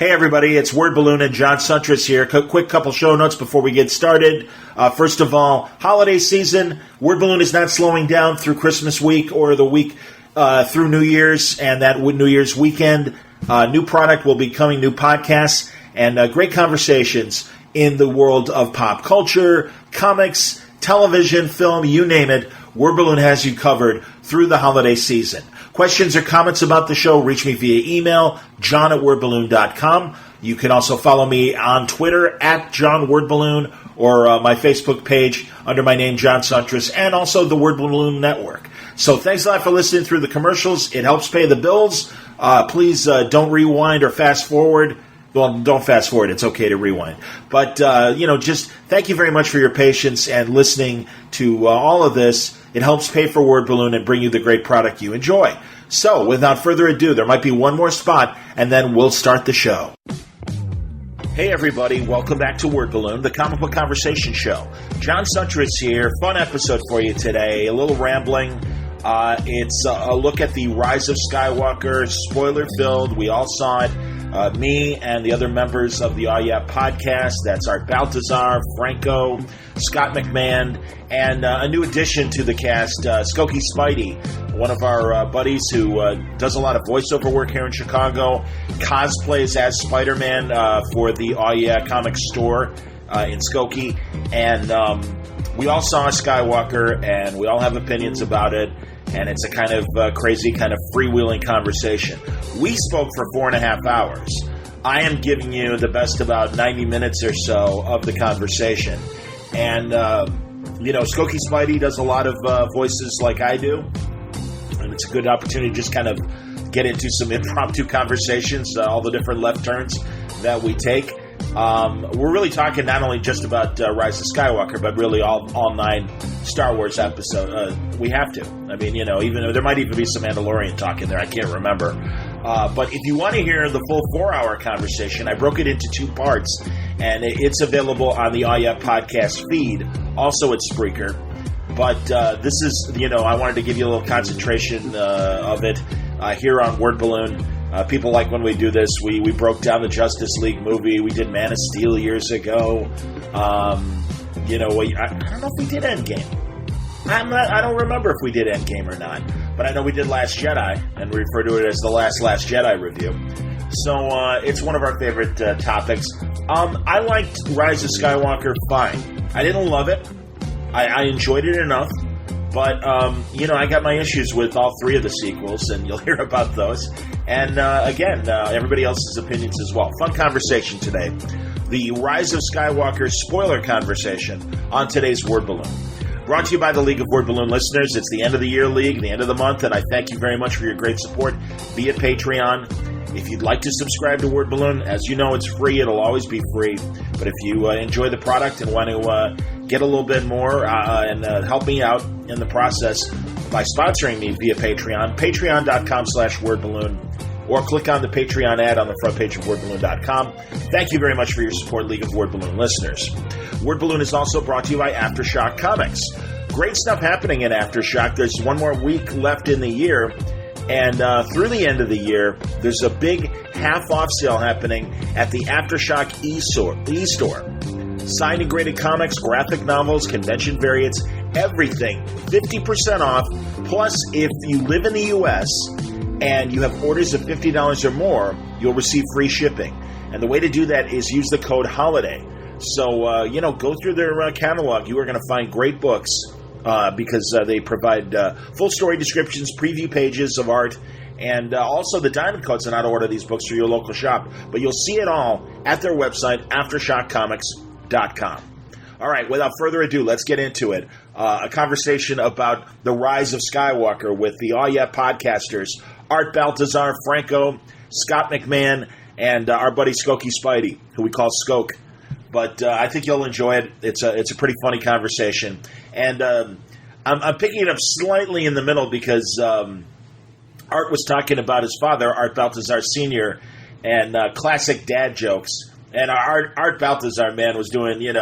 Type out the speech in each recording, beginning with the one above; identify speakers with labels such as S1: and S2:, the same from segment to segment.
S1: Hey everybody, it's Word Balloon and John Suntress here. Quick couple show notes before we get started. First of all, holiday season. Word Balloon is not slowing down through Christmas week or the week through New Year's and that New Year's weekend. New product will be coming, new podcasts, and great conversations in the world of pop culture, comics, television, film, you name it. Word Balloon has you covered through the holiday season. Questions or comments about the show, reach me via email, john@wordballoon.com. You can also follow me on Twitter @JohnWordBalloon or my Facebook page under my name, John Suntress, and also the Word Balloon Network. So thanks a lot for listening through the commercials. It helps pay the bills. Please don't rewind or fast forward. Well, don't fast forward. It's okay to rewind. But, just thank you very much for your patience and listening to all of this. It helps pay for Word Balloon and bring you the great product you enjoy. So, without further ado, there might be one more spot, and then we'll start the show. Hey, everybody. Welcome back to Word Balloon, the comic book conversation show. John Suntress here. Fun episode for you today. A little rambling. It's a look at the Rise of Skywalker, spoiler-filled. We all saw it. Me and the other members of the podcast, that's Art Baltazar, Franco, Scott McMahon, and a new addition to the cast, Skokie Spidey, one of our buddies who does a lot of voiceover work here in Chicago, cosplays as Spider-Man for the comic store in Skokie, and we all saw Skywalker, and we all have opinions about it. And it's a kind of crazy, kind of freewheeling conversation. We spoke for 4.5 hours. I am giving you the best about 90 minutes or so of the conversation. And, Skokie Spidey does a lot of voices like I do. And it's a good opportunity to just kind of get into some impromptu conversations, all the different left turns that we take. We're really talking not only just about Rise of Skywalker, but really all 9 Star Wars episodes. We have to. I mean, even though there might even be some Mandalorian talk in there, I can't remember. But if you want to hear the full 4-hour conversation, I broke it into 2 parts, and it's available on the podcast feed, also at Spreaker. But this is, I wanted to give you a little concentration of it here on Word Balloon. People like when we do this. We broke down the Justice League movie. We did Man of Steel years ago. I don't know if we did Endgame. I don't remember if we did Endgame or not. But I know we did Last Jedi, and we refer to it as the Last Jedi review. So it's one of our favorite topics. I liked Rise of Skywalker fine. I didn't love it. I enjoyed it enough. But, I got my issues with all 3 of the sequels, and you'll hear about those. And, everybody else's opinions as well. Fun conversation today. The Rise of Skywalker spoiler conversation on today's Word Balloon. Brought to you by the League of Word Balloon listeners. It's the end of the year league, the end of the month, and I thank you very much for your great support via Patreon. If you'd like to subscribe to Word Balloon, as you know, it's free. It'll always be free. But if you enjoy the product and want to get a little bit more and help me out in the process by sponsoring me via Patreon, patreon.com/wordballoon, or click on the Patreon ad on the front page of wordballoon.com. Thank you very much for your support, League of Word Balloon listeners. Word Balloon is also brought to you by Aftershock Comics. Great stuff happening in Aftershock. There's one more week left in the year. And through the end of the year, there's a big half-off sale happening at the Aftershock e-store. Signed and graded comics, graphic novels, convention variants, everything, 50% off. Plus, if you live in the U.S. and you have orders of $50 or more, you'll receive free shipping. And the way to do that is use the code HOLIDAY. So, go through their catalog. You are going to find great books. Because they provide full story descriptions, preview pages of art, and also the diamond codes on how to order these books through your local shop. But you'll see it all at their website, AftershockComics.com. All right, without further ado, let's get into it. A conversation about the Rise of Skywalker with the podcasters, Art Baltazar, Franco, Scott McMahon, and our buddy Skokie Spidey, who we call Skoke. But I think you'll enjoy it. It's a pretty funny conversation. And I'm picking it up slightly in the middle because Art was talking about his father, Art Baltazar Sr., and classic dad jokes. And Art Baltazar, man, was doing, he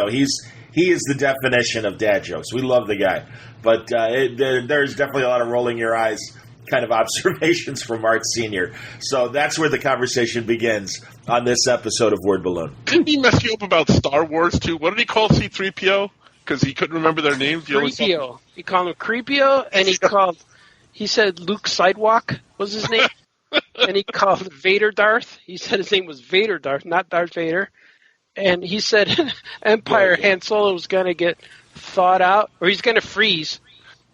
S1: is the definition of dad jokes. We love the guy. But there's definitely a lot of rolling your eyes kind of observations from Art Sr. So that's where the conversation begins on this episode of Word Balloon.
S2: Didn't he mess you up about Star Wars, too? What did he call C-3PO? Because he couldn't remember their names.
S3: Creepio. He called him Creepio, and he said Luke Sidewalk was his name. And he called Vader Darth. He said his name was Vader Darth, not Darth Vader. And he said Empire Han Solo was going to get thawed out, or he's going to freeze.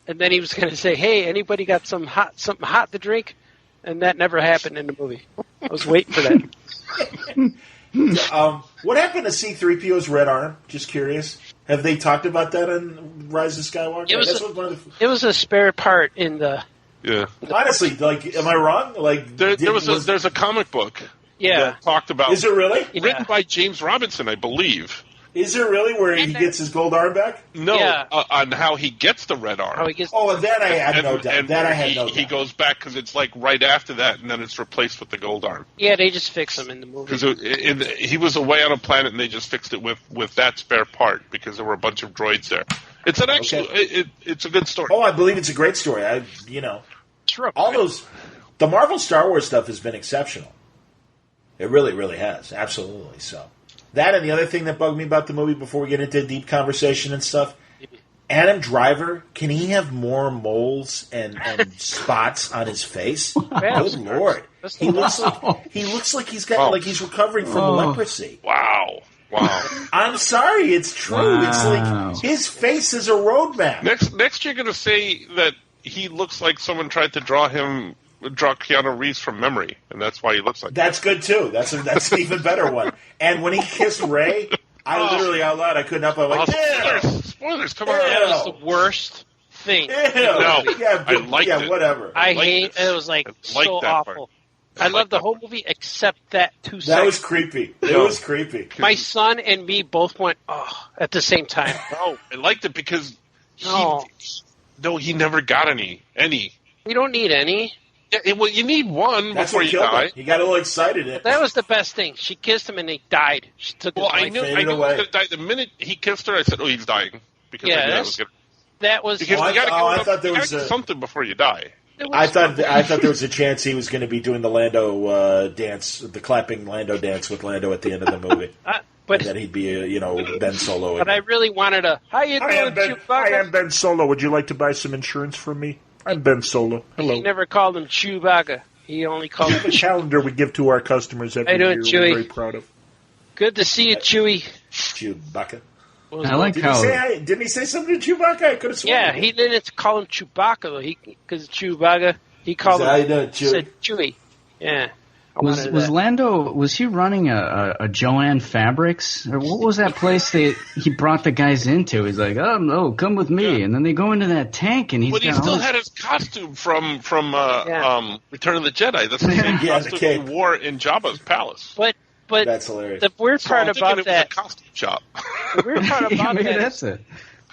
S3: And then he was going to say, hey, anybody got something hot to drink? And that never happened in the movie. I was waiting for that.
S1: What happened to C-3PO's red arm? Just curious. Have they talked about that in Rise of Skywalker?
S3: It was a spare part in the...
S2: Yeah.
S1: Honestly, like, am I wrong? Like,
S2: there's a comic book that talked about...
S1: Is it really?
S2: Written by James Robinson, I believe.
S1: Is it really where he gets his gold arm back?
S2: No, on how he gets the red arm.
S1: That I had no doubt.
S2: He goes back because it's like right after that, and then it's replaced with the gold arm.
S3: Yeah, they just fix him in the movie.
S2: Because he was away on a planet, and they just fixed it with that spare part because there were a bunch of droids there. It's an actual. It's a good story.
S1: Oh, I believe it's a great story. The Marvel Star Wars stuff has been exceptional. It really, really has. Absolutely so. That and the other thing that bugged me about the movie before we get into deep conversation and stuff, Adam Driver, can he have more moles and spots on his face? Good Lord. He looks like he's got he's recovering from leprosy.
S2: Wow.
S1: I'm sorry, it's true. Wow. It's like his face is a roadmap.
S2: Next you're going to say that he looks like someone tried to draw Keanu Reeves from memory, and that's why he looks like
S1: that's good too. That's an even better one. And when he kissed Rey, I literally out loud I couldn't help but
S2: spoilers, come on.
S3: That was the worst thing.
S2: No, I liked it.
S1: Whatever.
S3: I hate it. Was like so awful. I loved the whole movie except that 2 seconds.
S1: That was creepy. It was creepy.
S3: My son and me both went at the same time.
S2: No, I liked it because he never got any.
S3: We don't need any.
S2: Yeah, well, you need one before you die.
S1: He got a little excited.
S3: That was the best thing. She kissed him and he died. She took his life.
S2: I knew he was going to die. The minute he kissed her, I said, he's dying. Because I knew that was going to...
S3: That was...
S2: Because I thought there was something before you die.
S1: I thought there was a chance he was going to be doing the Lando dance, the clapping Lando dance with Lando at the end of the movie. But that he'd be, Ben Solo.
S3: But I really wanted to... How you doing, Chewbacca?
S1: I am Ben Solo. Would you like to buy some insurance from me? I'm Ben Solo. Hello.
S3: He never called him Chewbacca. He only called him...
S1: The calendar we give to our customers every year.
S3: Chewie?
S1: We're very proud of.
S3: Good to see you, Chewie.
S1: Chewbacca.
S4: I like how...
S1: Didn't he say something to Chewbacca? I could have sworn.
S3: Yeah, he didn't call him Chewbacca, though. Because Chewbacca, he called him... said Chewie. Yeah.
S4: Was Lando, was he running a Joanne Fabrics? Or what was that place he brought the guys into? He's like, come with me. Yeah. And then they go into that tank and he
S2: still had his costume from Return of the Jedi. That's the same costume he wore in Jabba's palace.
S3: But
S1: that's hilarious.
S3: The weird part about that...
S2: was a costume shop.
S3: The weird part about that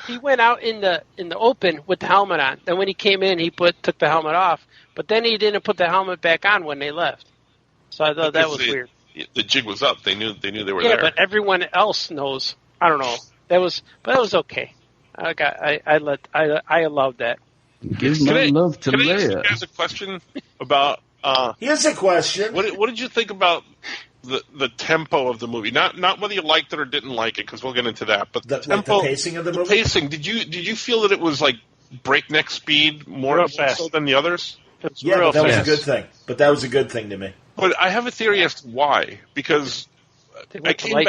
S3: he went out in the open with the helmet on. Then when he came in, he took the helmet off. But then he didn't put the helmet back on when they left. So I thought that was weird.
S2: The jig was up. They knew they were
S3: there.
S2: Yeah,
S3: but everyone else knows. I don't know. That was okay. I allowed that.
S4: Give my love to Leia.
S2: Can I ask you guys a question about?
S1: Here's a question.
S2: What did you think about the tempo of the movie? Not whether you liked it or didn't like it, because we'll get into that. But the tempo,
S1: the pacing of the movie.
S2: Pacing. Did you feel that it was like breakneck speed more so than the others?
S1: Yeah, but that was a good thing. But that was a good thing to me.
S2: But I have a theory as to why. Because I came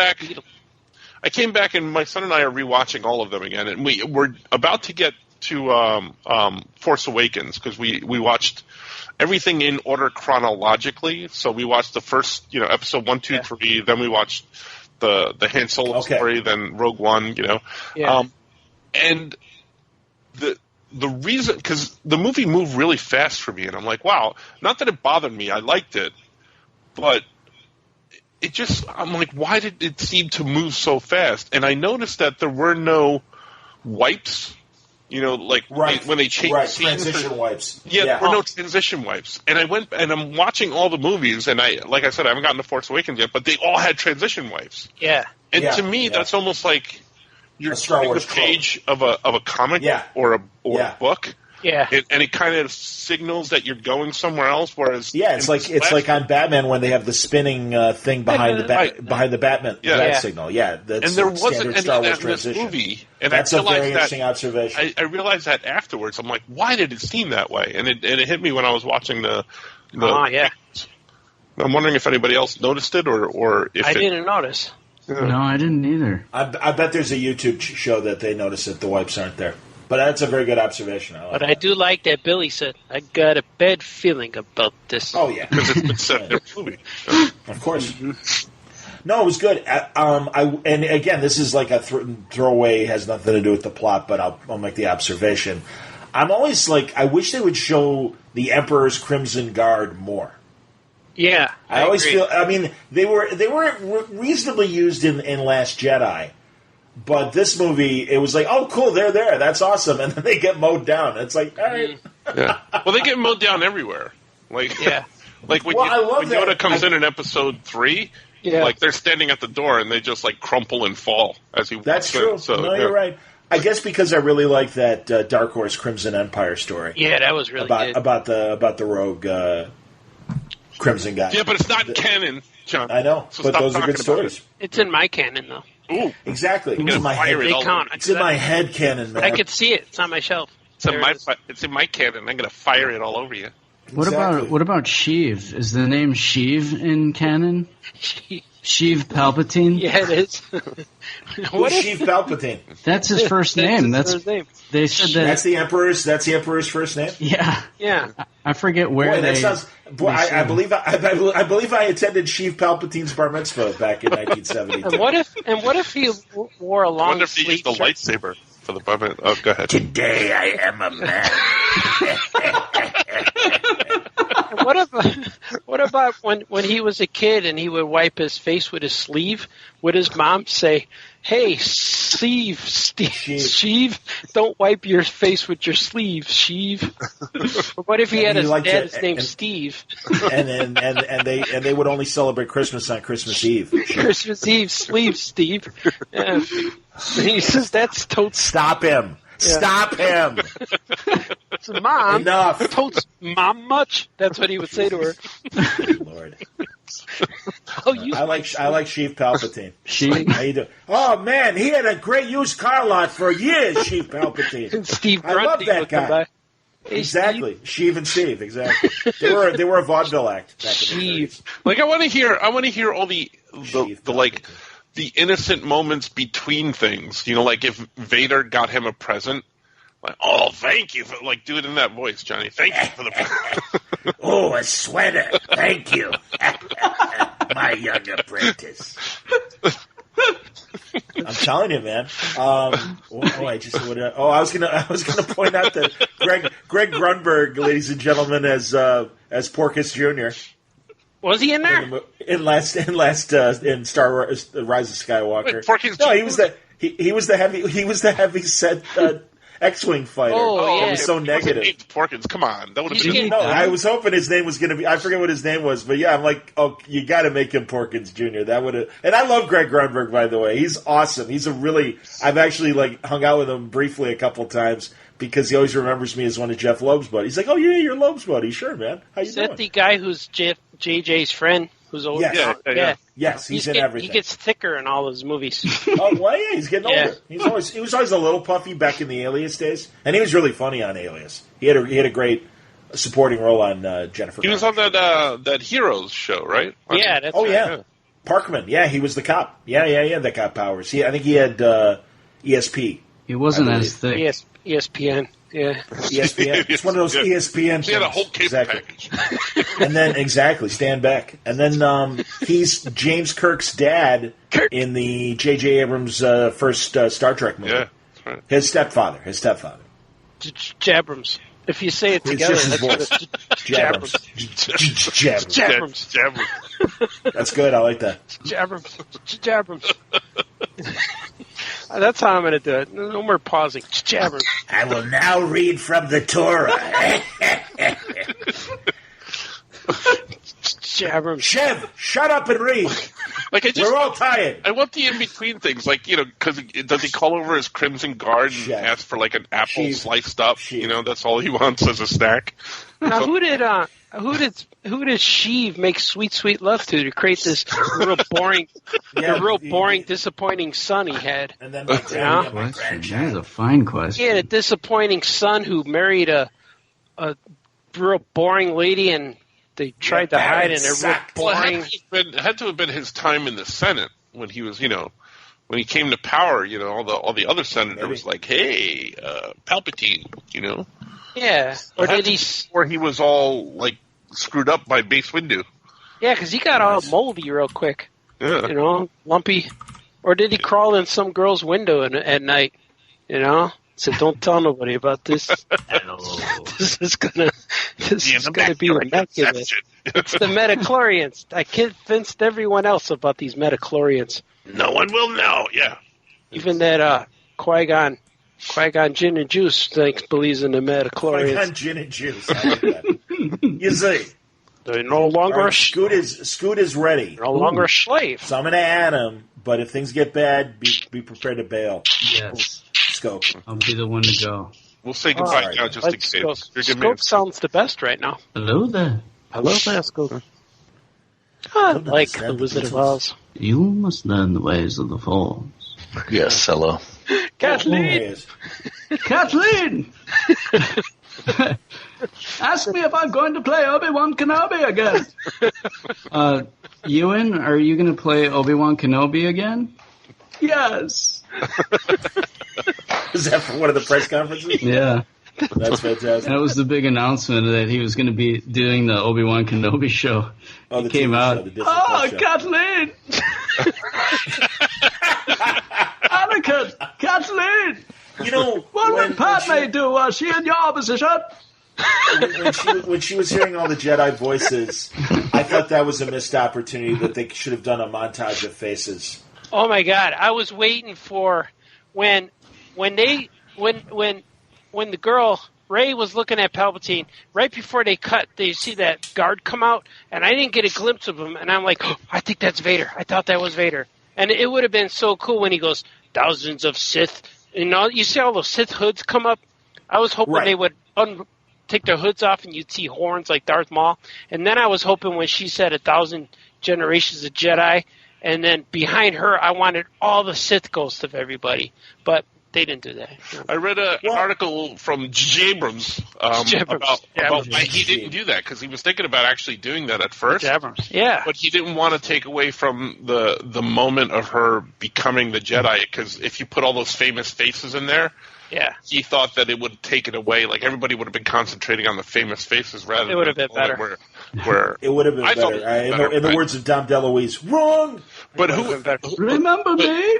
S2: back and my son and I are rewatching all of them again, and we're about to get to Force Awakens because we watched everything in order chronologically. So we watched the first, episode 1, 2, 3. Then we watched the Han Solo story. Then Rogue One. And the reason, because the movie moved really fast for me, and I'm like, wow. Not that it bothered me. I liked it. But I'm like, why did it seem to move so fast? And I noticed that there were no wipes, when they changed scenes.
S1: Transition wipes.
S2: Yeah, there were no transition wipes. And I went, and I'm watching all the movies, and like I said, I haven't gotten to Force Awakens yet, but they all had transition wipes.
S3: Yeah.
S2: And to me, that's almost like you're turning the page of a comic or a book.
S3: Yeah.
S2: And it kind of signals that you're going somewhere else. Whereas
S1: it's like on Batman when they have the spinning thing behind the Batman bat signal. Yeah, that's
S2: and there wasn't any
S1: Star
S2: of
S1: Wars
S2: that in this
S1: transition.
S2: movie. And
S1: that's
S2: I
S1: a very
S2: realized
S1: interesting observation.
S2: I realized that afterwards. I'm like, why did it seem that way? And it hit me when I was watching the
S3: yeah.
S2: I'm wondering if anybody else noticed it or if
S3: I didn't notice.
S4: Yeah. No, I didn't either.
S1: I bet there's a YouTube show that they notice that the wipes aren't there. But that's a very good observation.
S3: I do like that Billy said, I got a bad feeling about this.
S1: Oh, yeah.
S2: Because it's been said in the movie.
S1: Of course. No, it was good. And again, this is like a throwaway, has nothing to do with the plot, but I'll make the observation. I'm always like, I wish they would show the Emperor's Crimson Guard more.
S3: Yeah,
S1: I always feel. I mean, they were reasonably used in Last Jedi, but this movie, it was like, oh, cool, they're there, that's awesome, and then they get mowed down. It's like, all right.
S2: Yeah. Well, they get mowed down everywhere. Like,
S3: yeah.
S2: Like when Yoda comes in Episode 3, like they're standing at the door and they just like crumple and fall as he.
S1: That's true.
S2: In. So,
S1: you're right. I guess because I really like that Dark Horse Crimson Empire story.
S3: Yeah, that was really good.
S1: About the rogue. Crimson guy.
S2: Yeah, but it's not canon, John.
S1: I know,
S2: so
S1: but those are good stories.
S3: It's in my canon, though.
S2: Ooh,
S1: exactly. It's in my head. It's in my head canon, man.
S3: I could see it. It's on my shelf.
S2: It's in my canon. I'm going to fire it all over you.
S4: What about Sheev? Is the name Sheev in canon? Sheev Palpatine?
S3: Yeah, it is.
S1: Who's Sheev Palpatine?
S4: That's his first name. They said that.
S1: That's the Emperor's first name.
S4: Yeah.
S3: Yeah.
S4: I forget where they.
S1: I believe I attended Sheev Palpatine's bar mitzvah back in 1972.
S3: And what if he wore a long?
S2: I wonder if he used the lightsaber for the puppet. Oh, go ahead.
S1: Today I am a man.
S3: What about when he was a kid and he would wipe his face with his sleeve? Would his mom say, "Hey, Sheev, don't wipe your face with your sleeve, Sheev"? What if he had his dad's name Steve?
S1: And they would only celebrate Christmas on Christmas Eve.
S3: Christmas Eve, sleeve Steve. Yeah. He says that's totes.
S1: Stop him. Yeah. Stop him.
S3: So, Mom,
S1: enough.
S3: Totes mom much? That's what he would say to her.
S1: Lord.
S3: I
S1: like Sheev Palpatine. How you doing? Oh man, he had a great used car lot for years. Sheev Palpatine.
S3: And Steve
S1: I love that guy.
S3: Hey,
S1: exactly, Sheev and Steve. Exactly. They were a vaudeville act. Back in the days.
S2: Like I want to hear all the like the innocent moments between things. You know, like if Vader got him a present. Like, oh, thank you for do it in that voice, Johnny. Thank you for the.
S1: Oh, a sweater. Thank you, my young apprentice. I'm telling you, man. I was gonna point out that Greg Grunberg, ladies and gentlemen, as Porkus Jr.
S3: Was he in there?
S1: In Star Wars: The Rise of Skywalker.
S2: Wait, Porkus
S1: no,
S2: Jr.?
S1: he was the heavy set X-wing fighter.
S3: Oh, yeah.
S1: He was so negative.
S2: Porkins, come on, that would have been.
S1: No, I was hoping his name was going to be. I forget what his name was, but yeah, I'm like, oh, you got to make him Porkins Jr. That would have. And I love Greg Grunberg, by the way. He's awesome. He's I've actually hung out with him briefly a couple times because he always remembers me as one of Jeff Loeb's buddies. He's like, oh yeah, you're Loeb's buddy. Sure, man. How you doing?
S3: Is that the guy who's JJ's friend? Who's old?
S1: Yes.
S3: Yeah.
S1: Yes, he's in everything.
S3: He gets thicker in all his movies.
S1: Oh, well, yeah, he's getting older. He was always a little puffy back in the Alias days, and he was really funny on Alias. He had a great supporting role on Jennifer.
S2: He was on that Heroes show, right?
S3: Yeah, that's
S1: right. Yeah. Parkman. Yeah, he was the cop. Yeah, that got powers. I think he had ESP.
S4: He wasn't as thick.
S3: ESPN. Yeah.
S1: ESPN. It's one of those ESPN.
S2: He had a whole cable package.
S1: And then stand back. And then he's James Kirk's dad in the J.J. Abrams' first Star Trek movie.
S2: Yeah, that's right.
S1: His stepfather.
S3: Jabrams. If you say it together,
S1: that's
S3: Jabrams.
S1: That's good. I like that.
S3: Jabrams. That's how I'm going to do it. No more pausing. Jabrams.
S1: I will now read from the Torah.
S3: Jabrams.
S1: Chev, shut up and read. We're all tired.
S2: I want the in between things, like because does he call over his Crimson Guard and ask for like an apple sliced up? That's all he wants as a snack.
S3: Now, who did Sheev make sweet love to create this real boring, disappointing son he had?
S1: And then
S4: that is a fine question.
S3: He had a disappointing son who married a real boring lady, and they tried to hide in a real boring.
S2: Well, it had to have been his time in the Senate when he was, when he came to power. All the other senators was like, "Hey, Palpatine,"
S3: Yeah, or did he?
S2: Or he was all like screwed up by Mace Windu.
S3: Yeah, because he got all moldy real quick.
S2: Yeah.
S3: Lumpy. Or did he crawl in some girl's window at night? Said, "Don't tell nobody about this. This is gonna be immaculate." It's the midichlorians. I convinced everyone else about these midichlorians.
S2: No one will know. Yeah.
S3: Even that Qui-Gon gin and juice believes in the midichlorians.
S1: Qui-Gon gin and juice. I like that. You see,
S3: they're no longer
S1: Scoot is ready.
S3: No longer a slave.
S1: So I'm going to add him, but if things get bad, be prepared to bail.
S4: Yes.
S1: Scope.
S4: I'll be the one to go.
S2: We'll say goodbye now, just in case.
S3: Scope sounds the best right now.
S4: Hello there.
S3: Hello there, Scope. I like the Wizard of Oz.
S4: You must learn the ways of the Force.
S5: Yes, hello.
S3: Kathleen!
S4: Kathleen! Ask me if I'm going to play Obi-Wan Kenobi again. Ewan, are you going to play Obi-Wan Kenobi again? Yes.
S1: Is that for one of the press conferences?
S4: Yeah.
S1: That's fantastic.
S4: That was the big announcement that he was going to be doing the Obi-Wan Kenobi show. It came out. Kathleen! Anakin! Kathleen! What would Padme do? Was she in your position?
S1: When she was hearing all the Jedi voices, I thought that was a missed opportunity, that they should have done a montage of faces.
S3: Oh my God! I was waiting for when the girl Rey was looking at Palpatine right before they cut. They see that guard come out, and I didn't get a glimpse of him. And I'm like, oh, I think that's Vader. I thought that was Vader. And it would have been so cool when he goes, "Thousands of Sith." You see all those Sith hoods come up. I was hoping they would take their hoods off and you'd see horns like Darth Maul. And then I was hoping when she said 1,000 generations of Jedi, and then behind her I wanted all the Sith ghosts of everybody. But they didn't do that.
S2: I read an article from Abrams about why he didn't do that, because he was thinking about actually doing that at first.
S3: Yeah.
S2: But he didn't want to take away from the moment of her becoming the Jedi, because if you put all those famous faces in there, he thought that it would take it away. Like, everybody would have been concentrating on the famous faces rather than...
S3: It would have been better.
S1: It would have been better. In the words of Dom DeLuise, wrong!
S2: But
S4: Remember me?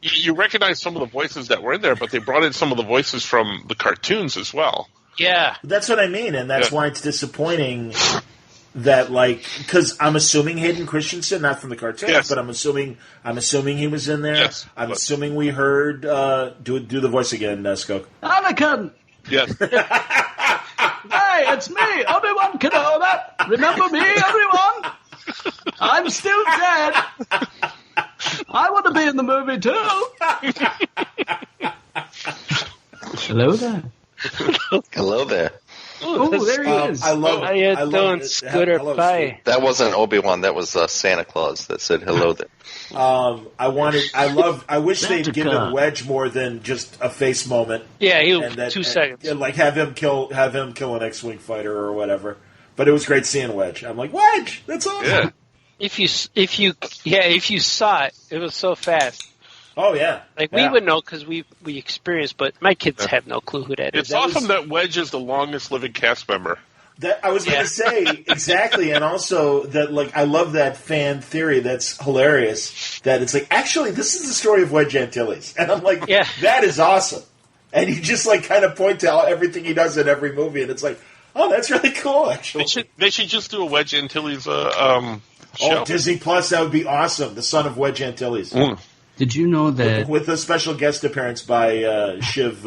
S2: You recognize some of the voices that were in there, but they brought in some of the voices from the cartoons as well.
S3: Yeah.
S1: That's what I mean, and that's why it's disappointing that, because I'm assuming Hayden Christensen, not from the cartoons, but I'm assuming he was in there.
S2: Yes,
S1: I'm assuming we heard, do the voice again, Skoke.
S4: Anakin!
S2: Yes.
S4: Hey, it's me, Obi-Wan Kenobi. Remember me, everyone? I'm still dead. I want to be in the movie too. Hello there.
S5: Hello there.
S4: Oh, there he is.
S1: I love
S3: How you doing, Scooter Pie?
S5: That wasn't Obi-Wan. That was Santa Claus that said hello there.
S1: I wish they'd given Wedge more than just a face moment.
S3: Yeah, 2 seconds.
S1: Have him kill an X-wing fighter or whatever. But it was great seeing Wedge. I'm like, Wedge, that's awesome.
S2: Yeah.
S3: If you saw it, it was so fast.
S1: Oh yeah,
S3: we would know because we experienced, but my kids have no clue who that is.
S2: It's awesome that Wedge is the longest living cast member.
S1: That I was going to say exactly, and also that I love that fan theory. That's hilarious. That it's actually this is the story of Wedge Antilles, and I'm like, that is awesome. And you just kind of point to everything he does in every movie, and it's like, oh, that's really cool. Actually,
S2: they should just do a Wedge Antilles show.
S1: Disney Plus, that would be awesome. The son of Wedge Antilles.
S4: Did you know that
S1: with a special guest appearance by Shiv,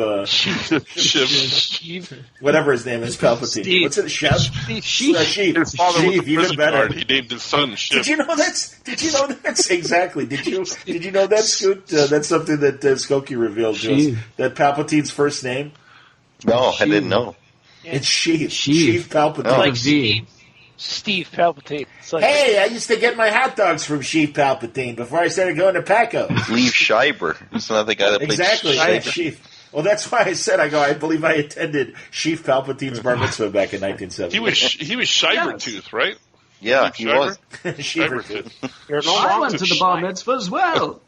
S1: whatever his name is, Palpatine.
S3: Steve.
S1: What's it, Chef? Sheev.
S2: His father was
S1: Sheev,
S2: the
S1: even
S2: prison
S1: better.
S2: guard. He named his son Shiv.
S1: Did you know that's exactly? Did you know that, Scoot? That's something that Skokie revealed to us. That Palpatine's first name.
S5: No, I didn't know.
S1: Yeah. It's Sheev.
S4: Sheev
S1: Palpatine.
S3: It's like Steve Palpatine. It's like,
S1: hey, I used to get my hot dogs from Sheev Palpatine before I started going to Paco.
S5: Liev Schreiber. Isn't that the guy that played
S1: Exactly,
S5: Schreiber?
S1: Sheev. Well, that's why I said, I believe I attended Sheev Palpatine's bar mitzvah back in 1970.
S2: He was Shivertooth, right?
S5: Yeah, he was.
S1: Shivertooth.
S4: I went to the bar mitzvah as well.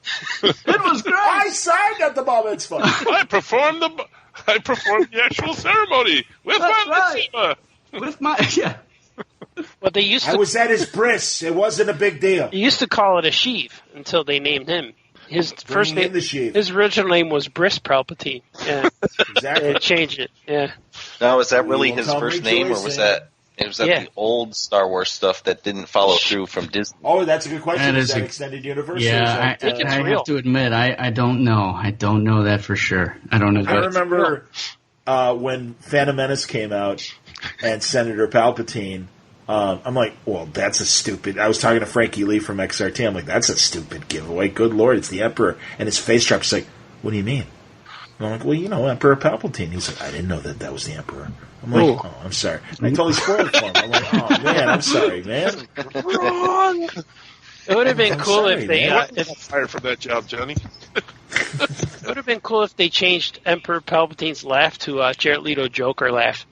S4: It was great.
S1: I signed at the bar mitzvah.
S2: I performed the actual ceremony with my mitzvah.
S4: With my
S3: Well, they used to.
S1: I was at his bris. It wasn't a big deal.
S3: They used to call it a sheaf until they named him. His first name,
S1: Sheev.
S3: his original name was Briss Palpatine. Yeah,
S1: Exactly.
S3: they changed it. Yeah,
S5: Now, is that really
S1: will
S5: his
S1: come
S5: first name, or was
S1: rejoicing.
S5: that
S3: Yeah.
S5: the old Star Wars stuff that didn't follow through from Disney?
S1: Oh, that's a good question.
S4: That
S1: Is
S4: is
S1: that
S4: a-
S1: extended universe? or is
S4: Yeah,
S1: that,
S3: think it's
S4: I
S3: real.
S4: have to admit, I don't know. I don't know that for sure. I don't know.
S1: I remember when Phantom Menace came out and Senator Palpatine. I'm like, well, that's a stupid. I was talking to Frankie Lee from XRT. I'm like, that's a stupid giveaway. Good Lord, it's the Emperor. And his face drops. He's like, what do you mean? And I'm like, well, Emperor Palpatine. He's like, I didn't know that was the Emperor. I'm like, oh, I'm sorry. And I totally spoiled it for him. I'm like, oh, man, I'm sorry, man.
S3: wrong. It would have been cool
S1: sorry,
S3: if they.
S1: man.
S2: Fired for that job, Johnny.
S3: It would have been cool if they changed Emperor Palpatine's laugh to Jared Leto Joker laugh.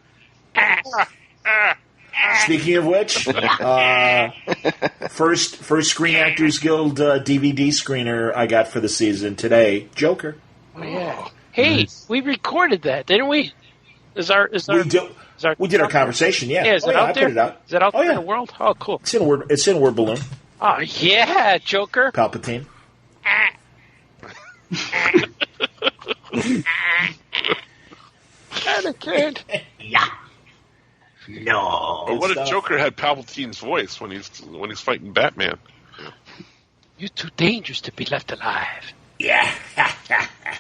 S1: Speaking of which, first Screen Actors Guild DVD screener I got for the season today, Joker.
S3: Oh, yeah. Hey, we recorded that, didn't we?
S1: We did our conversation, yeah.
S3: Yeah, is it out
S1: I
S3: there?
S1: put it out.
S3: Is it out
S1: Oh,
S3: there
S1: yeah.
S3: in the world? Oh, cool.
S1: It's in a word balloon.
S3: Oh, yeah, Joker.
S1: Palpatine.
S3: Anakin.
S1: No.
S2: But what if Joker had Palpatine's voice when he's fighting Batman?
S3: You're too dangerous to be left alive.
S1: Yeah.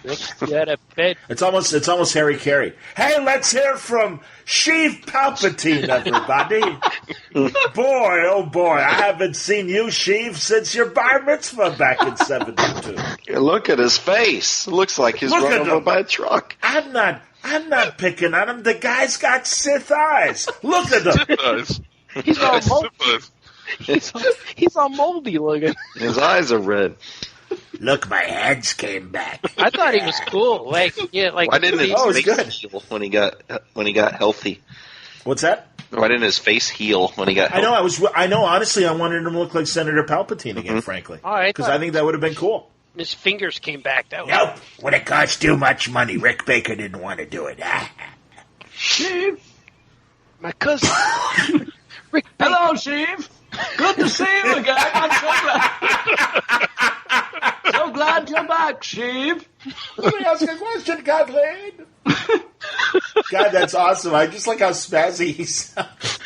S3: You had a bed.
S1: It's almost Harry Carey. Hey, let's hear from Sheev Palpatine, everybody. Boy, oh boy, I haven't seen you, Sheev, since your bar mitzvah back in 72.
S5: Look at his face. It looks like he's run over by a truck.
S1: I'm not picking on him. The guy's got Sith eyes. Look at him.
S3: He's all moldy. He's all moldy looking.
S5: His eyes are red.
S1: Look, my hands came back.
S3: I thought he was cool. Like
S5: Why didn't his
S1: it's
S5: face
S1: good.
S5: heal when he got healthy?
S1: What's that?
S5: Why didn't his face heal when he got healthy?
S1: I know. Honestly, I wanted him to look like Senator Palpatine again. Frankly, because I think that would have been cool.
S3: His fingers came back. That was
S1: Nope. When it cost too much money, Rick Baker didn't want to do it.
S4: Sheev.
S3: my cousin. Rick Baker.
S4: Hello, Sheev. Good to see you again. I'm so glad you're back, Sheev.
S1: Let me ask a question, Kathleen. God, that's awesome. I just like how spazzy he sounds.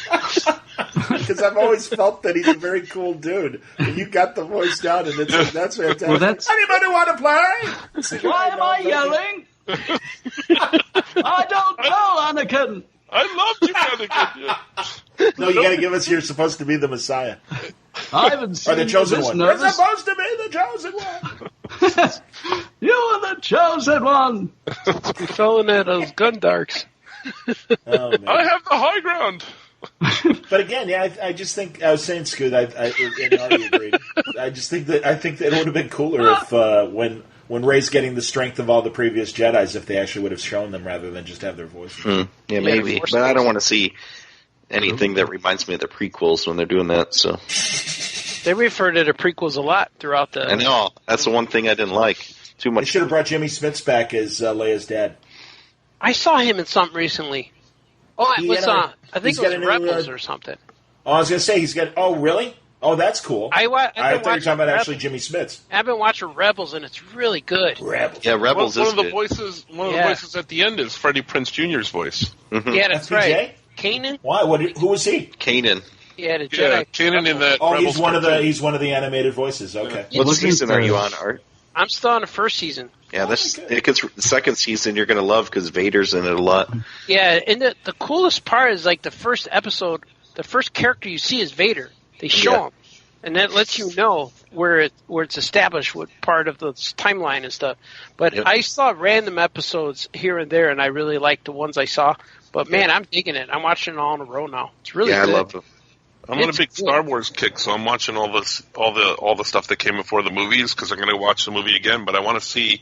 S1: Because I've always felt that he's a very cool dude. And you got the voice down, and that's fantastic.
S4: Well, that's-
S1: Anybody want to play?
S4: Why am I yelling? I don't know, Anakin.
S2: I loved you, Anakin.
S1: No, you got to give us. You're supposed to be the Messiah
S4: I haven't seen
S1: or the
S4: you
S1: chosen
S4: this
S1: one.
S4: nervous.
S1: You're supposed to be the chosen one.
S4: You are the chosen one.
S3: We fell in those gun darks.
S1: Oh, man.
S2: I have the high ground.
S1: But again, yeah, I just think I was saying, Scoot, and Artie agreed. I think that it would have been cooler if when Rey's getting the strength of all the previous Jedis, if they actually would have shown them rather than just have their voices.
S5: Yeah, maybe. But I don't want to see anything that reminds me of the prequels when they're doing that. So
S3: They refer to the prequels a lot throughout the.
S5: I know that's the one thing I didn't like too
S1: They
S5: much.
S1: should have brought Jimmy Smits back as Leia's dad.
S3: I saw him in something recently. Oh, it was I think
S1: he's
S3: it was
S1: got a new,
S3: Rebels or something.
S1: Oh, I was going to say he's got. Oh, really? Oh, that's cool.
S3: I thought
S1: you were talking about actually Jimmy Smits.
S3: I've been watching Rebels and it's really good.
S1: Rebels.
S5: Yeah, Rebels
S2: One
S5: is
S2: of the
S5: good.
S2: voices. One of the voices at the end is Freddie Prinze Jr.'s voice.
S3: Yeah, that's
S1: FPJ?
S3: right. Kanan.
S1: Why? Who was he?
S5: Kanan.
S3: Yeah, the Jedi.
S2: Yeah, Kanan in that.
S1: Oh,
S2: Rebels
S1: he's one of the
S2: cartoon.
S1: animated voices. Okay.
S5: What
S4: Looking
S5: season
S4: for-
S5: are you on, Art?
S3: I'm still on the first season.
S5: Yeah, the second season you're going to love because Vader's in it a lot.
S3: Yeah, and the coolest part is like the first episode, the first character you see is Vader. They show him, and that lets you know where it's established, what part of the timeline and stuff. But I saw random episodes here and there, and I really liked the ones I saw. But man, I'm digging it. I'm watching it all in a row now. It's really good.
S5: I love it.
S2: I'm on a big Star Wars kick, so I'm watching all the stuff that came before the movies because I'm going to watch the movie again. But I want to see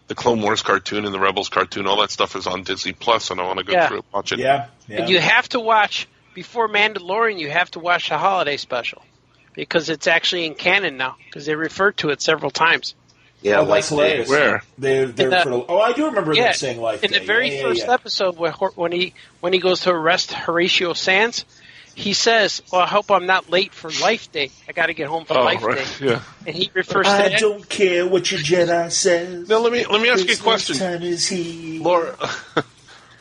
S2: the Clone Wars cartoon and the Rebels cartoon. All that stuff is on Disney Plus, and I want to go through and watch it.
S1: Yeah.
S3: And you have to watch before Mandalorian. You have to watch the holiday special because it's actually in canon now because they referred to it several times.
S5: Yeah,
S1: that's hilarious.
S2: Where?
S1: I do remember them saying Life Day.
S3: In the very first episode, when he goes to arrest Horatio Sands, he says, "Well, I hope I'm not late for Life Day. I got to get home for Life Day."
S2: Yeah.
S3: And he refers to that.
S1: I don't care what your Jedi says.
S2: Now let me ask you a question.
S1: Time is here.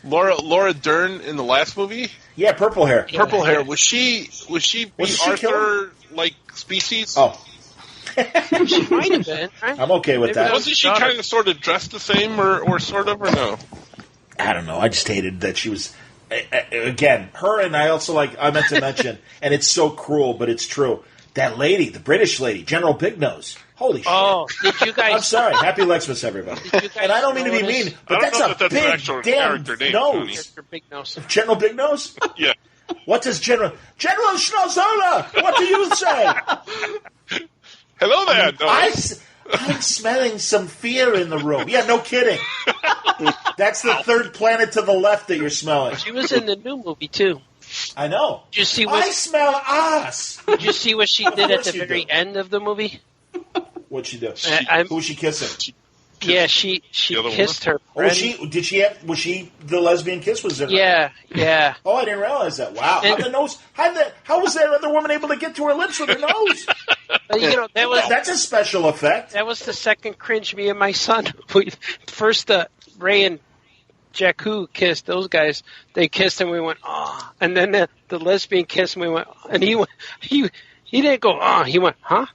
S2: Laura Dern in the last movie?
S1: Yeah, purple hair.
S2: Purple hair. Was she Arthur like species?
S1: Oh.
S3: She might have been. Right?
S1: I'm okay with that.
S2: Wasn't she kind of sort of dressed the same or sort of or no?
S1: I don't know. I just hated that she was. Again, her and I also I meant to mention, and it's so cruel, but it's true. That lady, the British lady, General Big Nose. Holy shit.
S3: Oh, did you guys...
S1: I'm sorry. Happy Lexmas, everybody. And I don't mean to be mean, but that's a big damn nose.
S3: Big Nose.
S1: General Big Nose?
S2: Yeah.
S1: What does General Schnozzola, what do you say?
S2: Hello there, Nose.
S1: I'm smelling some fear in the room. Yeah, no kidding. That's the third planet to the left that you're smelling.
S3: She was in the new movie, too.
S1: I know.
S3: Did you see
S1: I smell ass.
S3: Did you see what she did at the very end of the movie?
S1: What'd she do? Who was she kissing?
S3: She kissed her friend.
S1: Was she the lesbian kiss? Was it?
S3: Yeah.
S1: Oh, I didn't realize that. Wow. How was that other woman able to get to her lips with her nose? That's a special effect.
S3: That was the second cringe me and my son. First, Ray and Jakku kissed. Those guys, they kissed and we went, oh. And then the lesbian kiss and we went, and he didn't go, oh. He went, huh?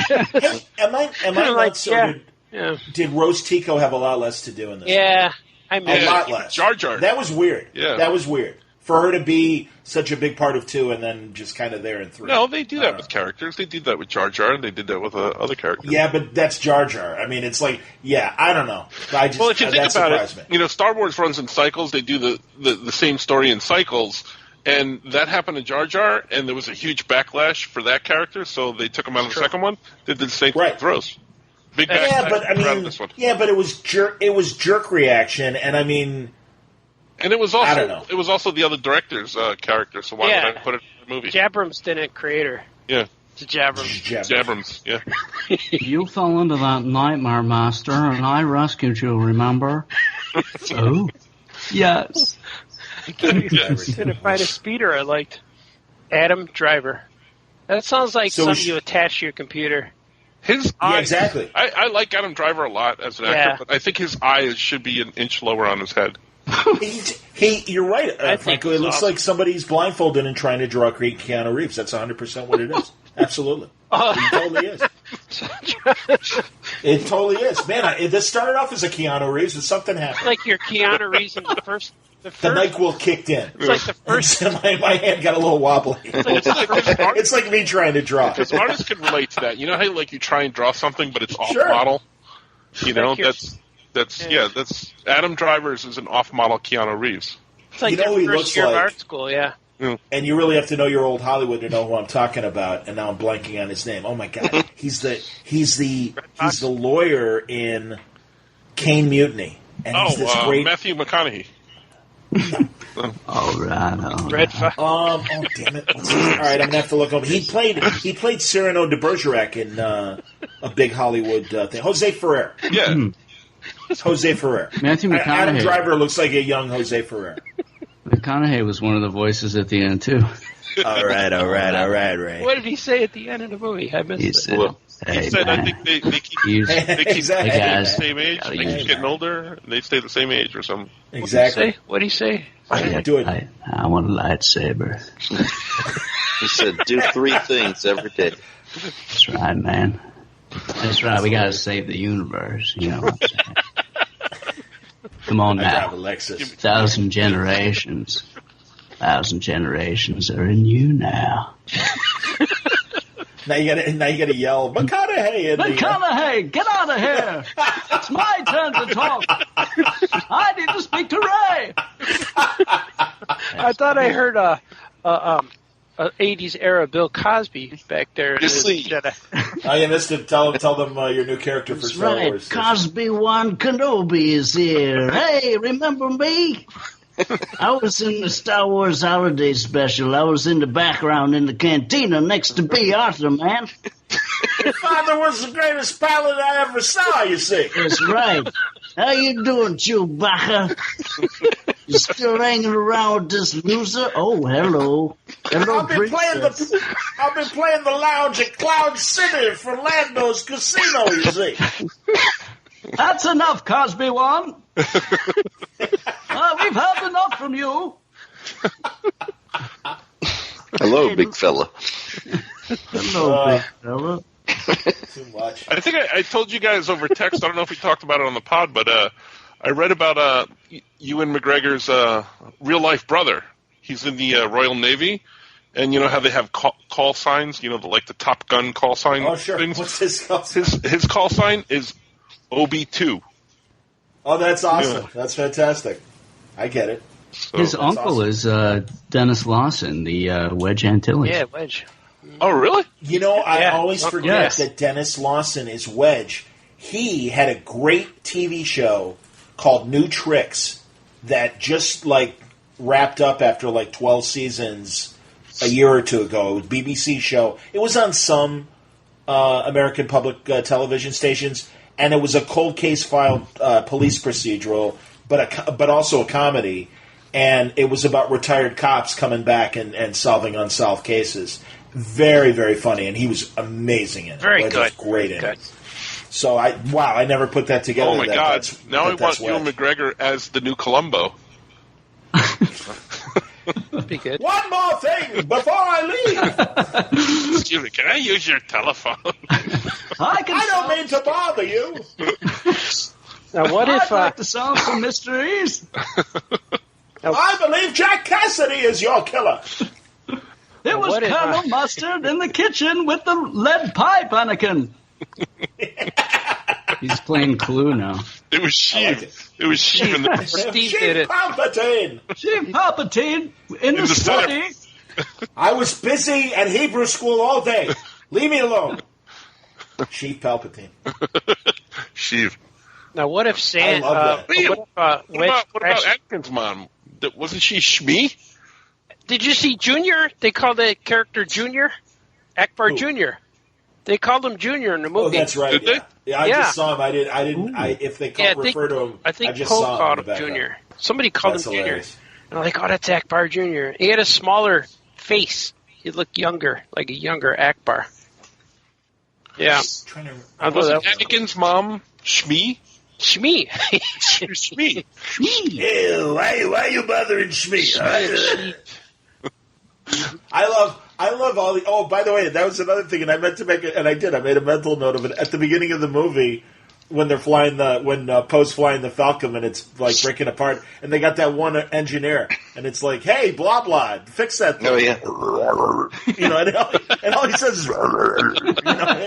S1: Hey, am I not so good? Yeah. Did Rose Tico have a lot less to do in this?
S3: Yeah,
S1: a lot less.
S2: Jar Jar.
S1: That was weird.
S2: Yeah,
S1: that was weird for her to be such a big part of 2 and then just kind of there in 3.
S2: No, they do that with characters. They did that with Jar Jar, and they did that with other characters.
S1: Yeah, but that's Jar Jar. I mean, it's like, I don't know.
S2: Well, if you think about it, Star Wars runs in cycles. They do the same story in cycles. And that happened to Jar Jar, and there was a huge backlash for that character, so they took him out of the second one. They did the same thing with Rose. Big backlash.
S1: But it was jerk reaction, and I mean,
S2: and it was also
S1: I don't know.
S2: It was also the other director's character. So why would I put it in the movie?
S3: Jabrams didn't create her.
S2: Yeah,
S3: it's
S2: Jabrams. Yeah.
S4: You fell into that nightmare, Master, and I rescued you. Remember? Oh, yes.
S3: I couldn't find a speeder I liked. Adam Driver. That sounds like something you attach to your computer.
S2: His eyes,
S1: exactly.
S2: I like Adam Driver a lot as an actor, but I think his eyes should be an inch lower on his head.
S1: You're right, Franco. It looks like somebody's blindfolded and trying to draw Keanu Reeves. That's 100% what it is. Absolutely. It totally is. It totally is. Man, this started off as a Keanu Reeves, and something happened.
S3: Like your Keanu Reeves in the first... The
S1: NyQuil kicked in.
S3: It's like the first.
S1: my hand got a little wobbly. It's like me trying to draw.
S2: Because artists can relate to that. You know how you try and draw something, but it's off model. You know that's Adam Driver's is an off model Keanu Reeves.
S3: It's like your first year of art school, yeah.
S1: And you really have to know your old Hollywood to know who I'm talking about. And now I'm blanking on his name. Oh my God, he's the lawyer in Caine Mutiny. And he's this great
S2: Matthew McConaughey.
S4: All right.
S3: Red Fox.
S1: Oh damn it! All right, I'm gonna have to look over. He played Cyrano de Bergerac in a big Hollywood thing. Jose Ferrer.
S2: Yeah,
S1: Jose Ferrer.
S4: Matthew McConaughey.
S1: Adam Driver looks like a young Jose Ferrer.
S4: McConaughey was one of the voices at the end too.
S1: All right, Ray.
S3: What did he say at the end of the movie? I missed it.
S2: He said, I think they keep the same age. They keep getting older. They stay the same age or something.
S1: Exactly.
S3: What did he say?
S4: I want a lightsaber.
S5: He said, do 3 things every day.
S4: That's right, man. That's right. We gotta save the universe. You know what I'm saying? Come on now. 1,000 generations. 1,000 generations are in you now.
S1: Now you gotta yell, McConaughey!
S4: McConaughey, get out of here! It's my turn to talk. I need to speak to Ray.
S3: I thought I heard a 80s era Bill Cosby back there.
S1: Oh, you missed it. Tell them your new character for Star Wars.
S4: Cosby One Kenobi is here. Hey, remember me? I was in the Star Wars Holiday Special. I was in the background in the cantina next to B. Arthur, man.
S1: Your father was the greatest pilot I ever saw, you see.
S4: That's right. How you doing, Chewbacca? You still hanging around with this loser? Oh, hello. Hello,
S1: I've been playing the lounge at Cloud City for Lando's Casino, you see.
S4: That's enough, Cosby One. We've heard enough from you.
S5: Hello, big fella.
S4: Hello, big fella.
S1: Too much.
S2: I think I told you guys over text. I don't know if we talked about it on the pod, but I read about Ewan McGregor's real-life brother. He's in the Royal Navy, and you know how they have call signs, you know, like the Top Gun call sign things?
S1: What's his call sign?
S2: His call sign is OB2.
S1: Oh, that's awesome. Yeah. That's fantastic. I get it.
S4: So, his uncle is Dennis Lawson, the Wedge Antilles.
S3: Yeah, Wedge.
S2: Oh, really?
S1: You know, I always forget that Dennis Lawson is Wedge. He had a great TV show called New Tricks that just, wrapped up after, 12 seasons a year or two ago. It was a BBC show. It was on some American public television stations, and it was a cold case file police procedural, but also a comedy. And it was about retired cops coming back and solving unsolved cases. Very, very funny, and he was amazing in it.
S3: Very good.
S1: Was great in it. So I never put that together.
S2: Oh my God! Now I want Ewan McGregor as the new Columbo.
S3: Be good.
S1: One more thing before I leave.
S2: Excuse me, can I use your telephone?
S1: I don't mean to bother you.
S3: Now, what if
S4: I'd like to solve some mysteries?
S1: I believe Jack Cassidy is your killer.
S4: There was Colonel Mustard in the kitchen with the lead pipe, Anakin. He's playing Clue now.
S2: It was Sheev. It was Sheev in the
S3: Steve did it.
S1: Palpatine.
S4: Sheev Palpatine in the study.
S1: I was busy at Hebrew school all day. Leave me alone. Sheev Palpatine.
S2: Sheev.
S3: Now, what if Sam?
S1: What
S2: about Anakin's mom? Wasn't she Shmi?
S3: Did you see Junior? They called that character Junior, Akbar Junior. They called him Junior in the movie.
S1: Oh, that's right.
S2: Did they?
S1: Yeah, I just saw him. I didn't. If they refer to him,
S3: I think
S1: just
S3: Cole
S1: saw
S3: called
S1: him
S3: Junior. Somebody called him
S1: hilarious.
S3: Junior. And I'm like, oh, that's Akbar Junior. He had a smaller face. He looked younger, like a younger Akbar. Yeah.
S2: Wasn't Anakin's mom Shmi?
S3: Shmi.
S2: Shmi.
S1: Ew, why are you bothering Shmi? I love all the. Oh, by the way, that was another thing, and I meant to make it, and I did. I made a mental note of it at the beginning of the movie when they're flying Poe's flying the Falcon, and it's breaking apart, and they got that one engineer, and it's like, hey, blah blah, fix that thing.
S5: Oh yeah.
S1: And all he says is, and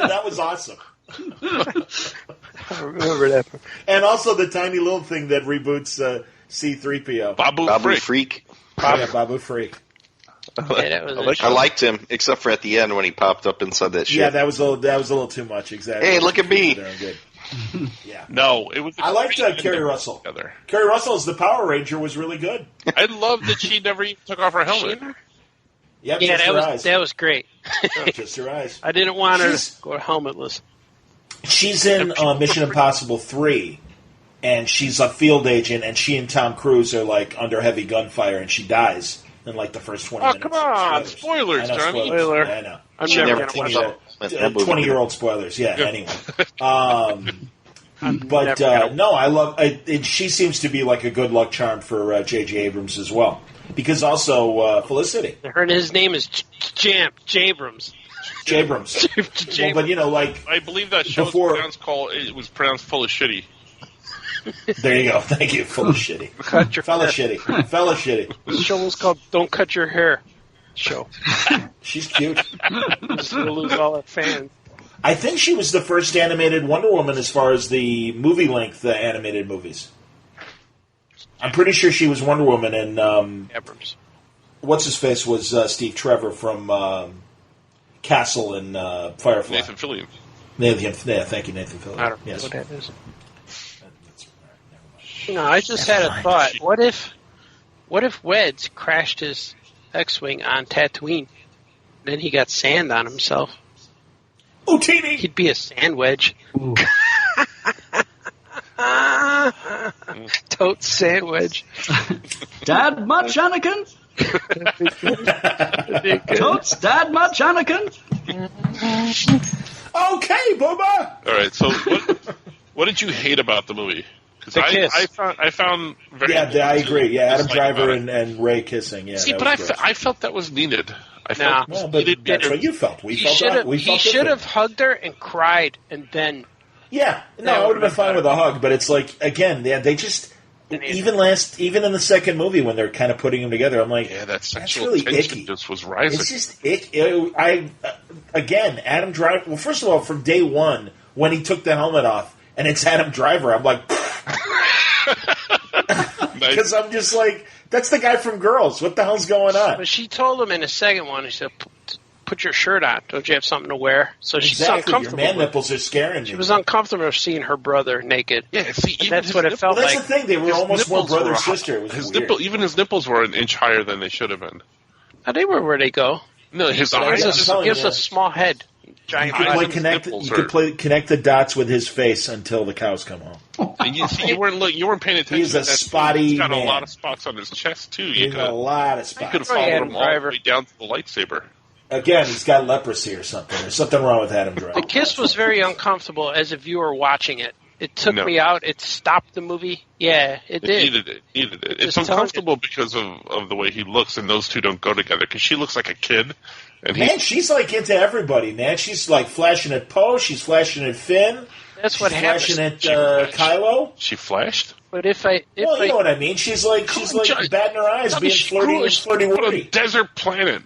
S1: that was awesome.
S3: I remember that.
S1: And also the tiny little thing that reboots C-3PO.
S2: Babu
S5: Freak.
S1: Babu Freak.
S5: I liked him, except for at the end when he popped up inside that ship.
S1: Yeah, that was a little too much. Exactly.
S5: Hey, look at me.
S1: Yeah.
S2: No, it was.
S1: I liked Kerry Russell. Kerry Russell as the Power Ranger was really good.
S2: I love that she never even took off her helmet.
S1: Yep,
S3: yeah, that was great.
S1: Just her eyes.
S3: I didn't want her to go helmetless.
S1: She's in Mission Impossible 3, and she's a field agent, and she and Tom Cruise are under heavy gunfire, and she dies in the first 20 minutes.
S2: Oh, come on! Spoilers, Johnny.
S3: Spoiler.
S1: Yeah, I know.
S3: I'm never going to watch
S1: it. 20-year-old spoilers. Yeah. Anyway. No, I love it. She seems to be a good luck charm for J.J. Abrams as well, because also Felicity.
S3: His name is Jabrams.
S1: Jabrams. Well, but like
S2: I believe that show was pronounced full of shitty.
S1: There you go. Thank you. Full of shitty. Fella shitty.
S3: The show was called "Don't Cut Your Hair." Show.
S1: She's cute.
S3: Just to lose all her fans.
S1: I think she was the first animated Wonder Woman as far as the movie length animated movies. I'm pretty sure she was Wonder Woman, and
S3: Abrams.
S1: What's his face was Steve Trevor from Castle and Firefly.
S2: Nathan Fillion.
S1: Thank you, Nathan Fillion.
S3: I don't know
S1: yes.
S3: what that is. I just had a thought. What if Wedge crashed his X-Wing on Tatooine? Then he got sand on himself.
S1: Oh, teeny!
S3: He'd be a sand wedge. Totes sand wedge.
S4: Dad much, Anakin? Totes dad much, Anakin?
S1: Okay, Booba!
S2: All right, so what did you hate about the movie? Because I found very...
S1: Yeah, I agree. Yeah, Adam Driver and Ray kissing. Yeah.
S2: See, but I felt that was needed.
S1: But that's what you felt. We
S3: he should have hugged her and cried, and then...
S1: Yeah, no, I would have been fine with a hug, but it's like, again, they just... Even in the second movie when they're kind of putting them together, I'm like,
S2: yeah, that sexual
S1: really
S2: tension
S1: icky.
S2: Just was rising.
S1: It's just icky. Again, Adam Driver... Well, first of all, from day one, when he took the helmet off, and it's Adam Driver, I'm like... Because I'm just like, that's the guy from Girls. What the hell's going on?
S3: But she told him in the second one, he said, put your shirt on. Don't you have something to wear? So she's uncomfortable.
S1: Your man nipples are scaring me.
S3: She was uncomfortable seeing her brother naked.
S2: Yeah, see,
S3: that's what it felt like.
S1: That's the thing. They were almost more brother sister. It was weird.
S2: Even his nipples were an inch higher than they should have been.
S3: They were where they go.
S2: No, his eyes.
S3: He has a small head. Giant
S1: you could connect the dots with his face until the cows come home.
S2: And you weren't paying attention.
S1: He's a spotty
S2: He's got
S1: man.
S2: A lot of spots on his chest too.
S1: He's got a lot of spots.
S2: You could have followed him all the way down to the lightsaber.
S1: Again, he's got leprosy or something. There's something wrong with Adam Driver.
S3: The kiss was very uncomfortable as a viewer watching it. It took me out. It stopped the movie. Yeah, it did.
S2: It needed it. It's uncomfortable because of the way he looks, and those two don't go together. Because she looks like a kid. And
S1: she's like into everybody, man. She's like flashing at Poe. She's flashing at Finn.
S3: That's what happened.
S1: Flashing at Kylo.
S2: She flashed.
S3: But you
S1: know what I mean. She's like batting her eyes, being flirty
S2: on a desert planet.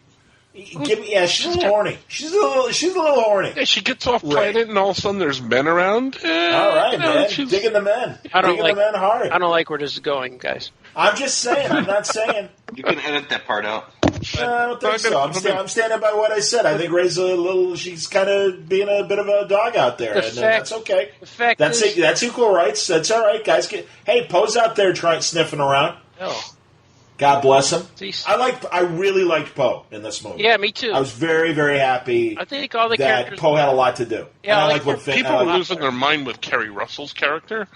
S1: She's a little horny. She's a little horny.
S2: Yeah, she gets off planet, and all of a sudden there's men around.
S1: All right, man. Digging the men. Digging the men hard.
S3: I don't like where this is going, guys.
S1: I'm just saying. I'm not saying.
S5: You can edit that part out.
S1: No, I don't think so. I'm standing by what I said. I think Ray's she's kind of being a bit of a dog out there, and that's okay. That's equal rights. That's all right, guys. Hey, Poe's out there sniffing around.
S3: Oh.
S1: God bless him. I really liked Poe in this movie.
S3: Yeah, me too.
S1: I was very, very happy.
S3: I think all the characters.
S1: Poe had a lot to do.
S3: Yeah,
S2: people were losing their mind with Kerry Russell's character,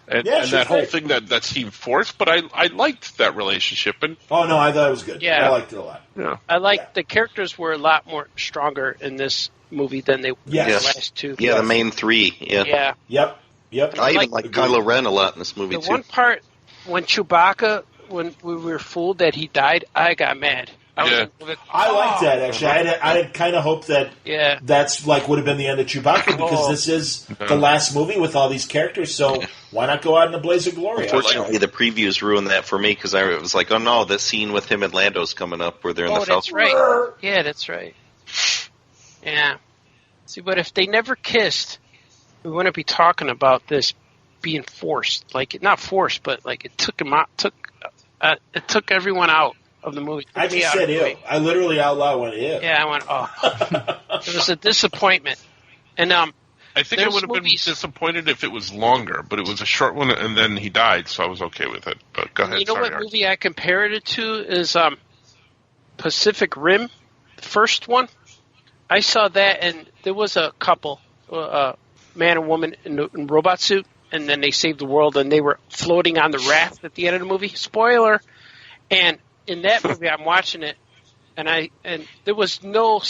S2: and that whole thing that seemed forced. But I liked that relationship. And
S1: I thought it was good.
S3: Yeah,
S1: I liked it a lot.
S2: Yeah,
S3: I liked the characters were a lot more stronger in this movie than they were in the last two.
S5: Yeah, the main three. Yeah.
S1: Yep.
S5: I even like Kylo Ren a lot in this movie too.
S3: The one part when Chewbacca. When we were fooled that he died, I got mad.
S1: I liked that, actually. I had kind of hoped that that's would have been the end of Chewbacca because this is the last movie with all these characters, so why not go out in a blaze of glory?
S5: Unfortunately, the previews ruined that for me because I was like, oh no, the scene with him and Lando's coming up where they're in the Falcon.
S3: That's right. Yeah, that's right. Yeah. See, but if they never kissed, we wouldn't be talking about this being forced. Not forced, but it took him out, it took everyone out of the movie.
S1: I just said ew. I literally out loud went ew.
S3: Yeah, I went, oh. It was a disappointment. And
S2: I think I would have been disappointed if it was longer, but it was a short one, and then he died, so I was okay with it. But go ahead.
S3: You know what movie I compared it to is Pacific Rim, the first one. I saw that, and there was a couple, man and woman in robot suit, and then they saved the world, and they were floating on the raft at the end of the movie. Spoiler. And in that movie, I'm watching it, and there was no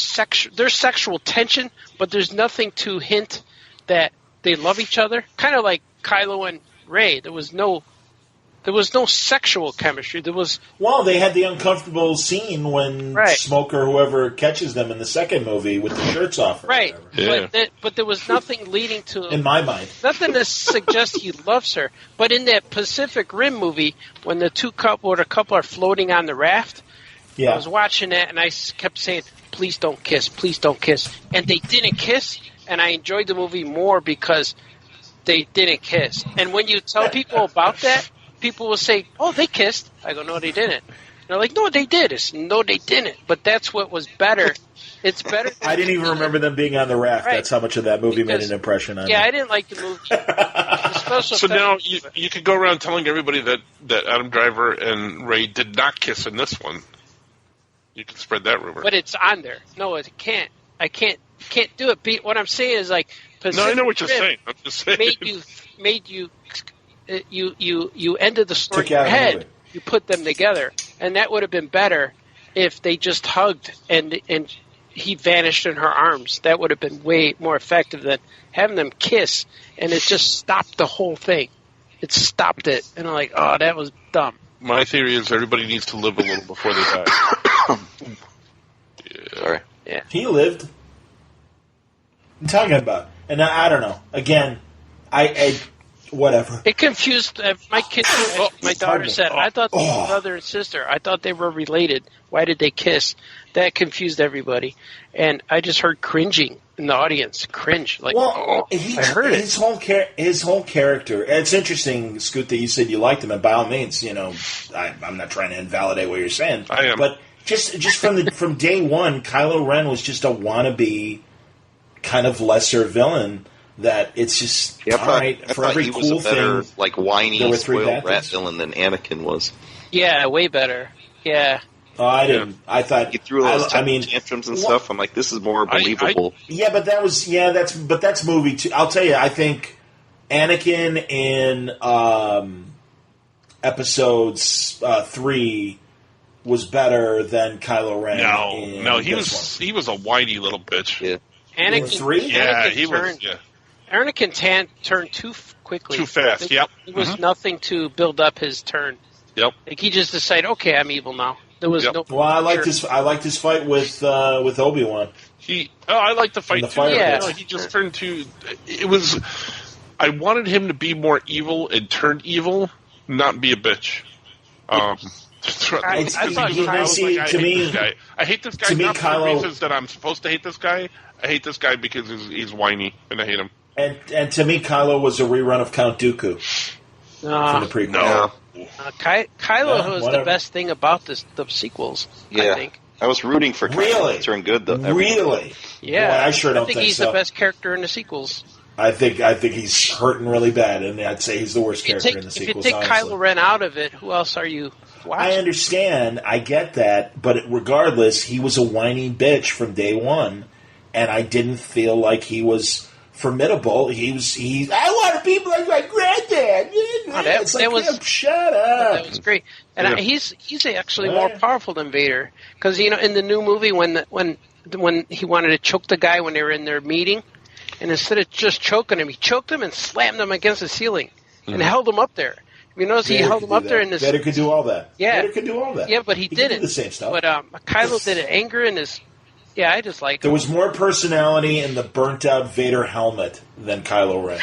S3: there's sexual tension, but there's nothing to hint that they love each other. Kind of like Kylo and Rey. There was no There was no sexual chemistry. There was...
S1: Well, they had the uncomfortable scene when Smoke or whoever catches them in the second movie with the shirts off.
S3: Right. But there was nothing leading to...
S1: In my mind.
S3: Nothing to suggest he loves her. But in that Pacific Rim movie, when the couple are floating on the raft, I was watching that and I kept saying, please don't kiss, please don't kiss. And they didn't kiss, and I enjoyed the movie more because they didn't kiss. And when you tell people about that, people will say, oh, they kissed. I go, no, they didn't. And they're like, no, they did. No, they didn't. But that's what was better. It's better.
S1: I didn't even remember them being on the raft. Right. That's how much of that movie made an impression on me.
S3: Yeah, I didn't like the movie.
S2: So now you could go around telling everybody that Adam Driver and Ray did not kiss in this one. You can spread that rumor.
S3: But it's on there. No, it can't. I can't do it. What I'm saying is like
S2: Pacific I know what you're saying. I'm just saying.
S3: Made you ended the story in your head. You put them together, and that would have been better if they just hugged and he vanished in her arms. That would have been way more effective than having them kiss, and it just stopped the whole thing. It stopped it, and I'm like, oh, that was dumb.
S2: My theory is everybody needs to live a little before they die.
S5: Sorry.
S3: Yeah.
S1: He lived. I'm talking about, and I don't know. Again, I whatever.
S3: It confused my kids. My daughter said, "I thought they were brother and sister. I thought they were related. Why did they kiss?" That confused everybody, and I just heard cringing in the audience. Cringe, like, I heard it.
S1: His whole character. It's interesting, Scoot, that you said you liked him, and by all means, I'm not trying to invalidate what you're saying.
S2: I am,
S1: but just from day one, Kylo Ren was just a wannabe, kind of lesser villain. That it's just
S5: I
S1: for
S5: thought
S1: every
S5: he
S1: cool
S5: was a better,
S1: thing,
S5: like whiny, spoiled rat villain than Anakin was.
S3: Yeah, way better. Yeah.
S1: Oh, I didn't. I thought
S5: he threw those tantrums and stuff. I'm like, this is more believable.
S1: But that's movie too. I'll tell you, I think Anakin in episodes 3 was better than Kylo Ren.
S2: No, he was a whiny little bitch.
S5: Yeah.
S3: Anakin
S1: 3?
S2: Yeah, he was. Yeah.
S3: Anakin turned too quickly.
S2: Too fast. Yep.
S3: It was nothing to build up his turn.
S2: Yep.
S3: Like he just decided, okay, I'm evil now. There was no.
S1: Well, I liked his fight with Obi-Wan.
S2: I liked the fight too.
S3: Yeah.
S2: He just turned to. It was. I wanted him to be more evil and turn evil, not be a bitch. I hate this guy not for the reasons that I'm supposed to hate this guy. I hate this guy because he's whiny, and I hate him.
S1: And to me, Kylo was a rerun of Count Dooku from the prequel.
S2: No.
S3: Kylo was the best thing about the sequels,
S5: yeah.
S3: I think.
S5: I was rooting for Kylo to turn good, though.
S1: Really?
S3: Yeah.
S1: Boy, I sure don't think
S3: he's the best character in the sequels.
S1: I think he's hurting really bad, and I'd say he's the worst character in the sequels.
S3: If you take Kylo Ren out of it, who else are you watching?
S1: I understand. I get that. But regardless, he was a whiny bitch from day one, and I didn't feel like he was formidable. I want to be like my granddad. Shut up.
S3: That was great. And he's actually more powerful than Vader. Because, in the new movie, when he wanted to choke the guy when they were in their meeting, and instead of just choking him, he choked him and slammed him against the ceiling and held him up there. You notice he held him up there in this.
S1: Vader could do all that.
S3: Yeah.
S1: Vader could do all that.
S3: Yeah, but he didn't.
S1: Do the same stuff.
S3: But Kylo did it. Anger in his. Yeah, I just like.
S1: There was more personality in the burnt-out Vader helmet than Kylo Ren.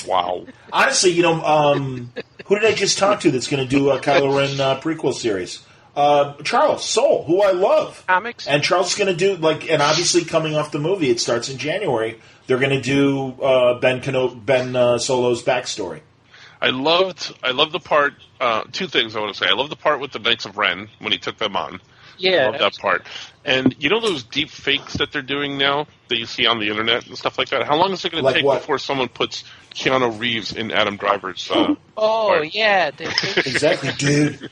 S2: Wow.
S1: Honestly, who did I just talk to that's going to do a Kylo Ren prequel series? Charles Soule, who I love.
S3: Comics.
S1: And Charles is going to do, and obviously coming off the movie, it starts in January, they're going to do Ben Solo's backstory.
S2: I loved the part, two things I want to say. I love the part with the Knights of Ren when he took them on.
S3: Yeah.
S2: I love that part. And those deep fakes that they're doing now that you see on the internet and stuff like that? How long is it going to take before someone puts Keanu Reeves in Adam Driver's part?
S3: Yeah.
S1: Exactly, dude.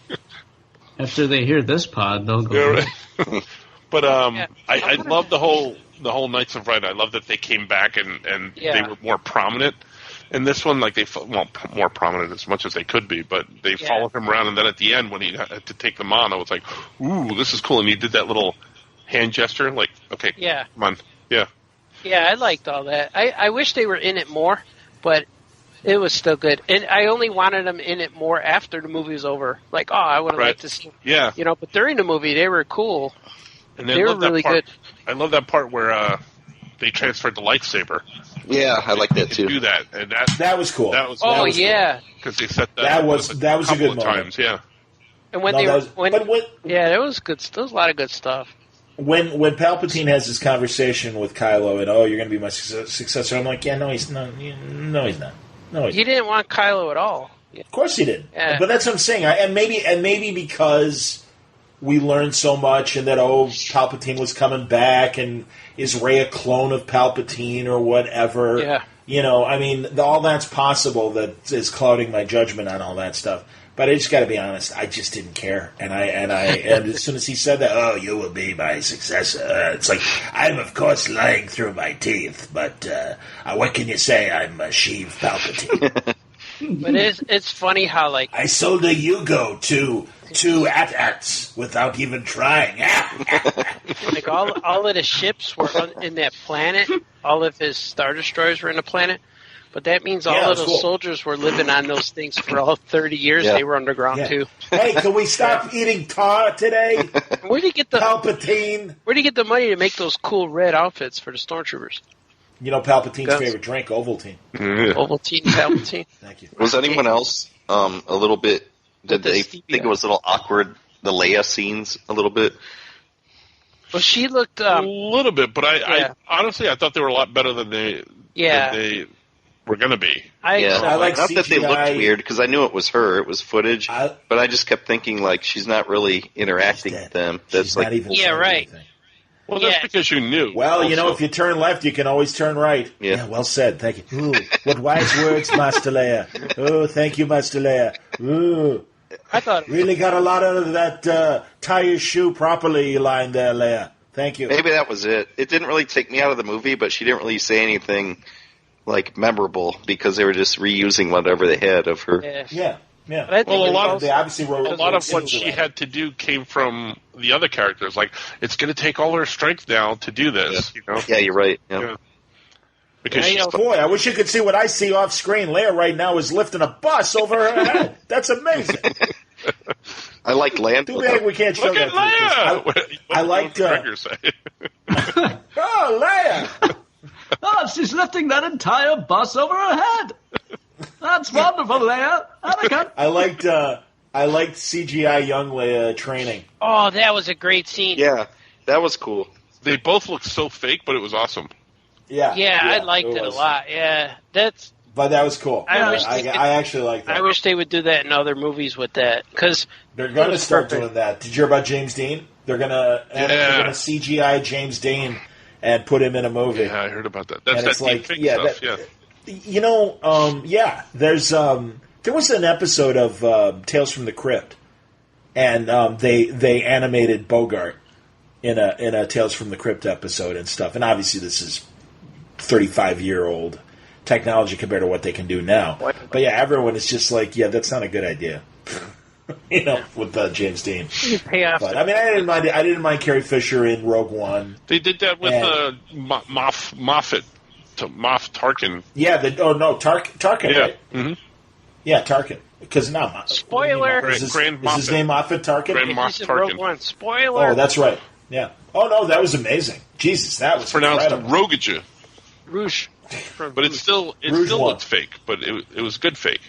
S6: After they hear this pod, they'll go.
S2: Yeah, right. But I love the whole Knights of Ren. I love that they came back and they were more prominent. In this one, more prominent as much as they could be, but they followed him around, and then at the end, when he had to take them on, I was like, ooh, this is cool, and he did that little hand gesture, like, okay, come on, yeah.
S3: Yeah, I liked all that. I wish they were in it more, but It was still good, and I only wanted them in it more after the movie was over. Like, I would have liked to see, but during the movie they were cool.
S2: And
S3: they were really good.
S2: I love that part where they transferred the lightsaber.
S5: Yeah, I like that too.
S2: Do that, and
S1: that was cool.
S2: That was
S3: cool.
S2: Because they set
S1: that was a good moment.
S2: Times, yeah.
S3: And when there was good. There was a lot of good stuff.
S1: When Palpatine has this conversation with Kylo and you're going to be my successor, I'm like, no, he's not. No, he's not. No,
S3: he didn't want Kylo at all.
S1: Of course he didn't.
S3: Yeah.
S1: But that's what I'm saying. And maybe because we learned so much, and that Palpatine was coming back, and is Rey a clone of Palpatine or whatever?
S3: Yeah.
S1: All that's possible. That is clouding my judgment on all that stuff. But I just got to be honest. I just didn't care, and as soon as he said that, you will be my successor. It's like, I'm of course lying through my teeth, but what can you say? I'm Sheev Palpatine.
S3: But it's funny how
S1: I sold a Yugo to AT-ATs without even trying.
S3: Like all of the ships were in that planet. All of his Star Destroyers were in the planet. But that means all of those soldiers were living on those things for all 30 years. Yeah. They were underground too.
S1: Hey, can we stop eating tar today?
S3: Where do you get the
S1: Palpatine?
S3: Where do you get the money to make those cool red outfits for the stormtroopers?
S1: Palpatine's favorite drink, Ovaltine.
S3: Ovaltine, Palpatine.
S1: Thank you.
S5: Was anyone else a little bit? Did they think it was a little awkward? The Leia scenes a little bit.
S3: Well, she looked
S2: a little bit, but I honestly I thought they were a lot better than they were going to be.
S1: I like
S5: not
S1: CGI.
S5: That they looked weird, because I knew it was her. It was footage, but I just kept thinking she's not really interacting with them. That's
S1: not even
S3: right.
S1: Anything.
S2: Well, that's because you knew.
S1: Well, if you turn left, you can always turn right.
S5: Yeah,
S1: well said. Thank you. Ooh, what wise words, Master Leia. Oh, thank you, Master Leia. Ooh.
S3: I thought
S1: really got a lot out of that tie your shoe properly line there, Leia. Thank you.
S5: Maybe that was it. It didn't really take me out of the movie, but she didn't really say anything memorable, because they were just reusing whatever they had of her.
S1: Yeah.
S2: Well, a lot of what she
S1: around.
S2: had to do came from the other characters. It's going to take all her strength now to do this.
S5: Yeah, yeah, you're right. Yeah.
S2: Because
S1: I wish you could see what I see off screen. Leia right now is lifting a bus over her head. That's amazing.
S5: I like Lando.
S1: Too bad we can't show that. I liked.
S2: Say?
S1: Leia.
S6: She's lifting that entire bus over her head. That's wonderful, Leia.
S1: I liked CGI young Leia training.
S3: Oh, that was a great scene.
S5: Yeah, that was cool.
S2: They both looked so fake, but it was awesome.
S3: Yeah, I liked it a lot. Yeah,
S1: But that was cool. I actually liked that.
S3: I wish they would do that in other movies with that, because
S1: they're going to start doing that. Did you hear about James Dean? They're going to CGI James Dean and put him in a movie.
S2: Yeah, I heard about that. That's that deep fake stuff.
S1: There's there was an episode of Tales from the Crypt, and they animated Bogart in a Tales from the Crypt episode and stuff. And obviously, this is 35-year-old technology compared to what they can do now. But yeah, everyone is just that's not a good idea. With James Dean. But I didn't mind Carrie Fisher in Rogue One.
S2: They did that with Moff Tarkin.
S1: Yeah. Tarkin.
S2: Yeah.
S1: Right? Mm-hmm. Yeah, Tarkin. Because now,
S3: spoiler.
S1: Is his name Moffat Tarkin?
S2: Grand Moff Tarkin.
S3: Rogue One. Spoiler.
S1: Oh, that's right. Yeah. Oh no, that was amazing. Jesus, that was
S2: pronounced
S1: incredible.
S3: Rouge.
S2: But it still looked fake. But it was good fake.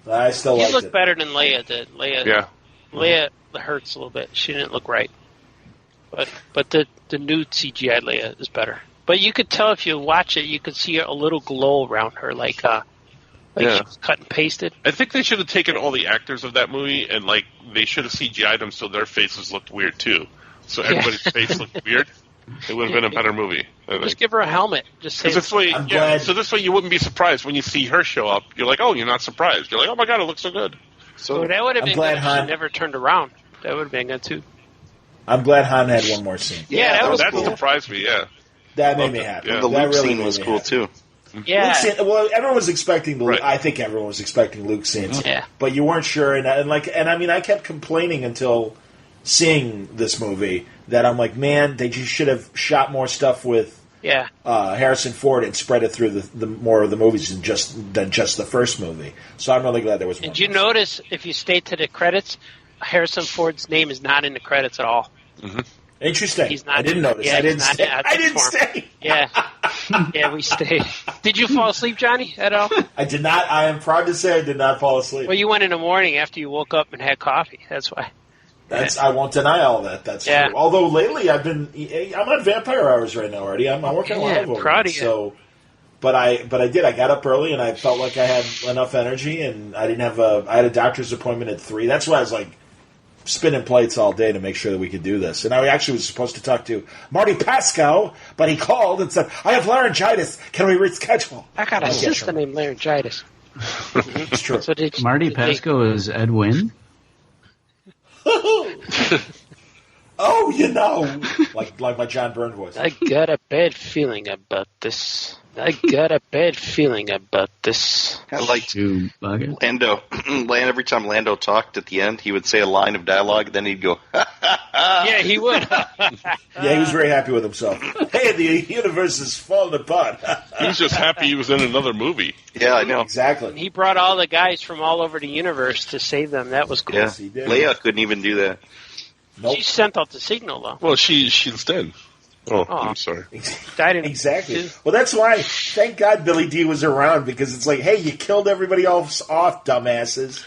S1: I still liked it.
S3: He looked better than Leia did. Leia hurts a little bit. She didn't look right. But the new CGI Leia is better. But you could tell if you watch it, you could see a little glow around her, she was cut and pasted.
S2: I think they should have taken all the actors of that movie and they should have CGI'd them so their faces looked weird too. So everybody's face looked weird. It would have been a better movie.
S3: Just give her a helmet. Just say.
S2: So this way you wouldn't be surprised when you see her show up. You're like, oh, you're not surprised. You're like, oh my god, it looks so good.
S3: So that would have been good if she never turned around. That would have been good too.
S1: I'm glad Han had one more scene.
S3: Yeah, that
S2: cool. Surprised me. Yeah,
S1: that made me happy.
S5: Yeah. The Luke scene was cool too.
S3: Yeah.
S1: Everyone was expecting Luke. Right. I think everyone was expecting Luke scenes.
S3: Yeah.
S1: But you weren't sure, and I kept complaining until seeing this movie that I'm like, man, they just should have shot more stuff with
S3: Yeah.
S1: Harrison Ford and spread it through the more of the movies than just the first movie. So I'm really glad there was.
S3: Did you notice if you stay to the credits, Harrison Ford's name is not in the credits at all?
S2: Mm-hmm.
S1: Interesting.
S3: He's not
S1: I didn't notice. I didn't stay. I didn't stay.
S3: Yeah. Yeah, we stayed. Did you fall asleep, Johnny, at all?
S1: I did not. I am proud to say I did not fall asleep.
S3: Well, you went in the morning after you woke up and had coffee. That's why.
S1: I won't deny all that. That's true. Although lately I'm on vampire hours right now, Artie. I'm working a lot of
S3: proud of you.
S1: So, but I did. I got up early and I felt like I had enough energy, and I didn't have I had a doctor's appointment at 3. That's why I was like spinning plates all day to make sure that we could do this. And I actually was supposed to talk to Marty Pascoe, but he called and said, "I have laryngitis. Can we reschedule?"
S3: I got a sister named Laryngitis.
S1: It's true.
S3: So
S6: Marty Pascoe is Ed Wynn?
S1: Oh, like my John Byrne voice.
S3: I got a bad feeling about this. I
S5: liked Lando. Every time Lando talked at the end, he would say a line of dialogue, then he'd go,
S3: Yeah, he would.
S1: Yeah, he was very happy with himself. Hey, the universe is falling apart.
S2: He was just happy he was in another movie.
S5: Yeah, I know.
S1: Exactly.
S3: He brought all the guys from all over the universe to save them. That was cool.
S5: Yeah.
S1: Yes, he did.
S5: Leia couldn't even do that.
S1: Nope.
S3: She sent out the signal, though.
S2: Well, she's dead. Oh, I'm sorry.
S3: Died in
S1: Exactly. Well, that's why, thank God Billy D was around, because it's like, hey, you killed everybody off, dumbasses.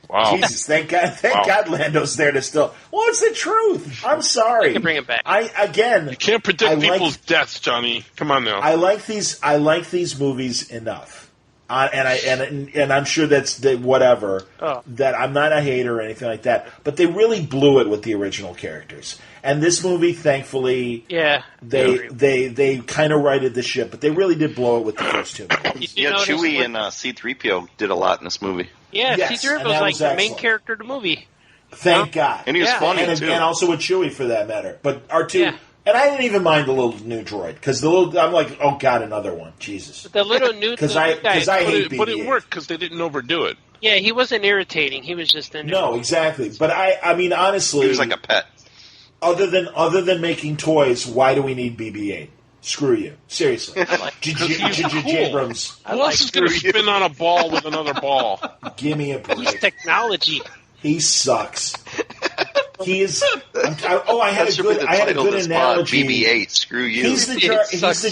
S2: Wow.
S1: Jesus, thank God Lando's there to still. Well, it's the truth. I'm sorry.
S3: I can bring it back.
S1: You
S2: Can't predict people's deaths, Johnny. Come on now.
S1: I like these movies enough, and I'm sure that's whatever. That I'm not a hater or anything like that, but they really blew it with the original characters. And this movie, thankfully, they kind of righted the ship, but they really did blow it with the first two movies.
S5: Chewie and C-3PO did a lot in this movie.
S3: Yeah,
S1: Yes,
S3: C-3PO
S1: and
S3: was
S1: that
S3: like
S1: was
S3: the main
S1: excellent.
S3: character of the movie.
S1: Thank God.
S5: And he was funny, too.
S1: And also with Chewie, for that matter. But R2... And I didn't even mind the little new droid, because I'm like, oh God, another one, Jesus.
S3: The little new
S1: because I hate BB-8.
S2: But it worked because they didn't overdo it.
S3: Yeah, he wasn't irritating. He was just in there.
S1: No, exactly. But I mean, honestly,
S5: He was like a pet.
S1: Other than making toys, why do we need BB-8? Screw you, seriously. Abrams,
S2: Who else is going to spin on a ball with another ball?
S1: give me a break.
S3: He's technology.
S1: He sucks. He is. I had a good analogy.
S5: BB-8. Screw you.
S1: He's the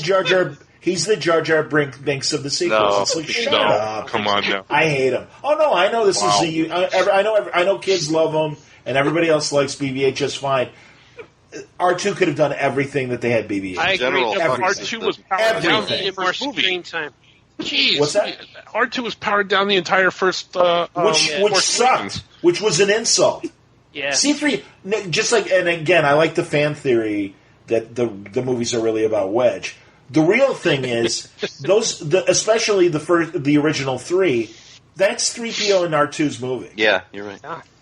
S1: Jar Jar Binks of the sequels.
S5: No.
S1: It's like, shut up.
S2: Come on now.
S1: I hate him. Oh no, I know this is I know kids love him, and everybody else likes BB-8 just fine. R2 could have done everything that they had BB-8.
S3: I agree.
S2: R2 was powered down the
S3: Needed more
S2: first movie.
S3: screen time.
S2: Jeez.
S1: What's that?
S2: R2 was powered down the entire first
S1: which sucked. Which was an insult.
S3: Yeah.
S1: C3, just like, and again, I like the fan theory that the movies are really about Wedge. The real thing is especially the original 3. That's 3PO and R2's movie.
S5: Yeah, you're right.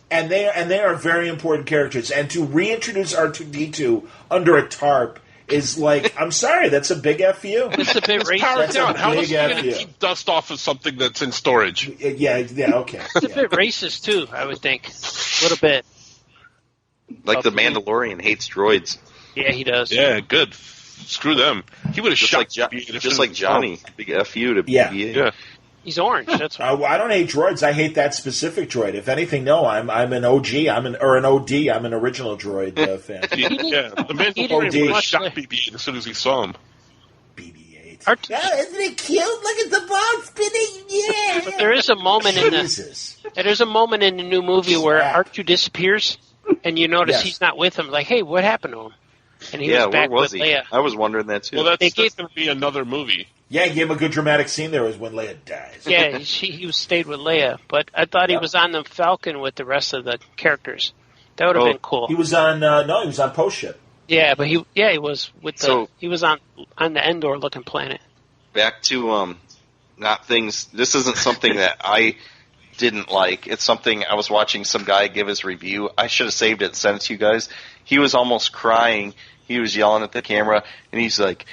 S1: And they are very important characters. And to reintroduce R2-D2 under a tarp is like, I'm sorry, that's a big F you.
S3: It's a bit racist.
S2: Powered down. How else are you going to
S1: F
S2: keep dust off of something that's in storage?
S1: Yeah, okay.
S3: It's a bit racist too, I would think. A little bit.
S5: Like the Mandalorian hates droids.
S3: Yeah, he does.
S2: Yeah, good. Screw them. He would have shot
S5: just like Johnny. Big F you to BB-8.
S2: Yeah.
S3: He's orange. That's why.
S1: I don't hate droids. I hate that specific droid. If anything, no, I'm an OG. I'm an OD. I'm an original droid fan.
S2: Yeah, the Mandalorian would have shot BB-8 as soon as he saw him.
S1: BB-8.
S3: R2
S1: isn't it cute? Look at the ball spinning. Yeah.
S3: But there is a moment there's a moment in the new movie where R2 disappears, and you notice he's not with him. Like, hey, what happened to him? And he was back with Leia.
S5: I was wondering that too.
S2: Well, that's going to be another movie.
S1: Yeah, he gave him a good dramatic scene there was when Leia dies.
S3: Yeah, he stayed with Leia, but I thought he was on the Falcon with the rest of the characters. That would have been cool.
S1: He was on he was on Post Ship.
S3: Yeah, but he was with he was on the Endor looking planet.
S5: Back to not things. This isn't something that I didn't like. It's something I was watching some guy give his review. I should have saved it and sent it to you guys. He was almost crying. He was yelling at the camera, and he's like,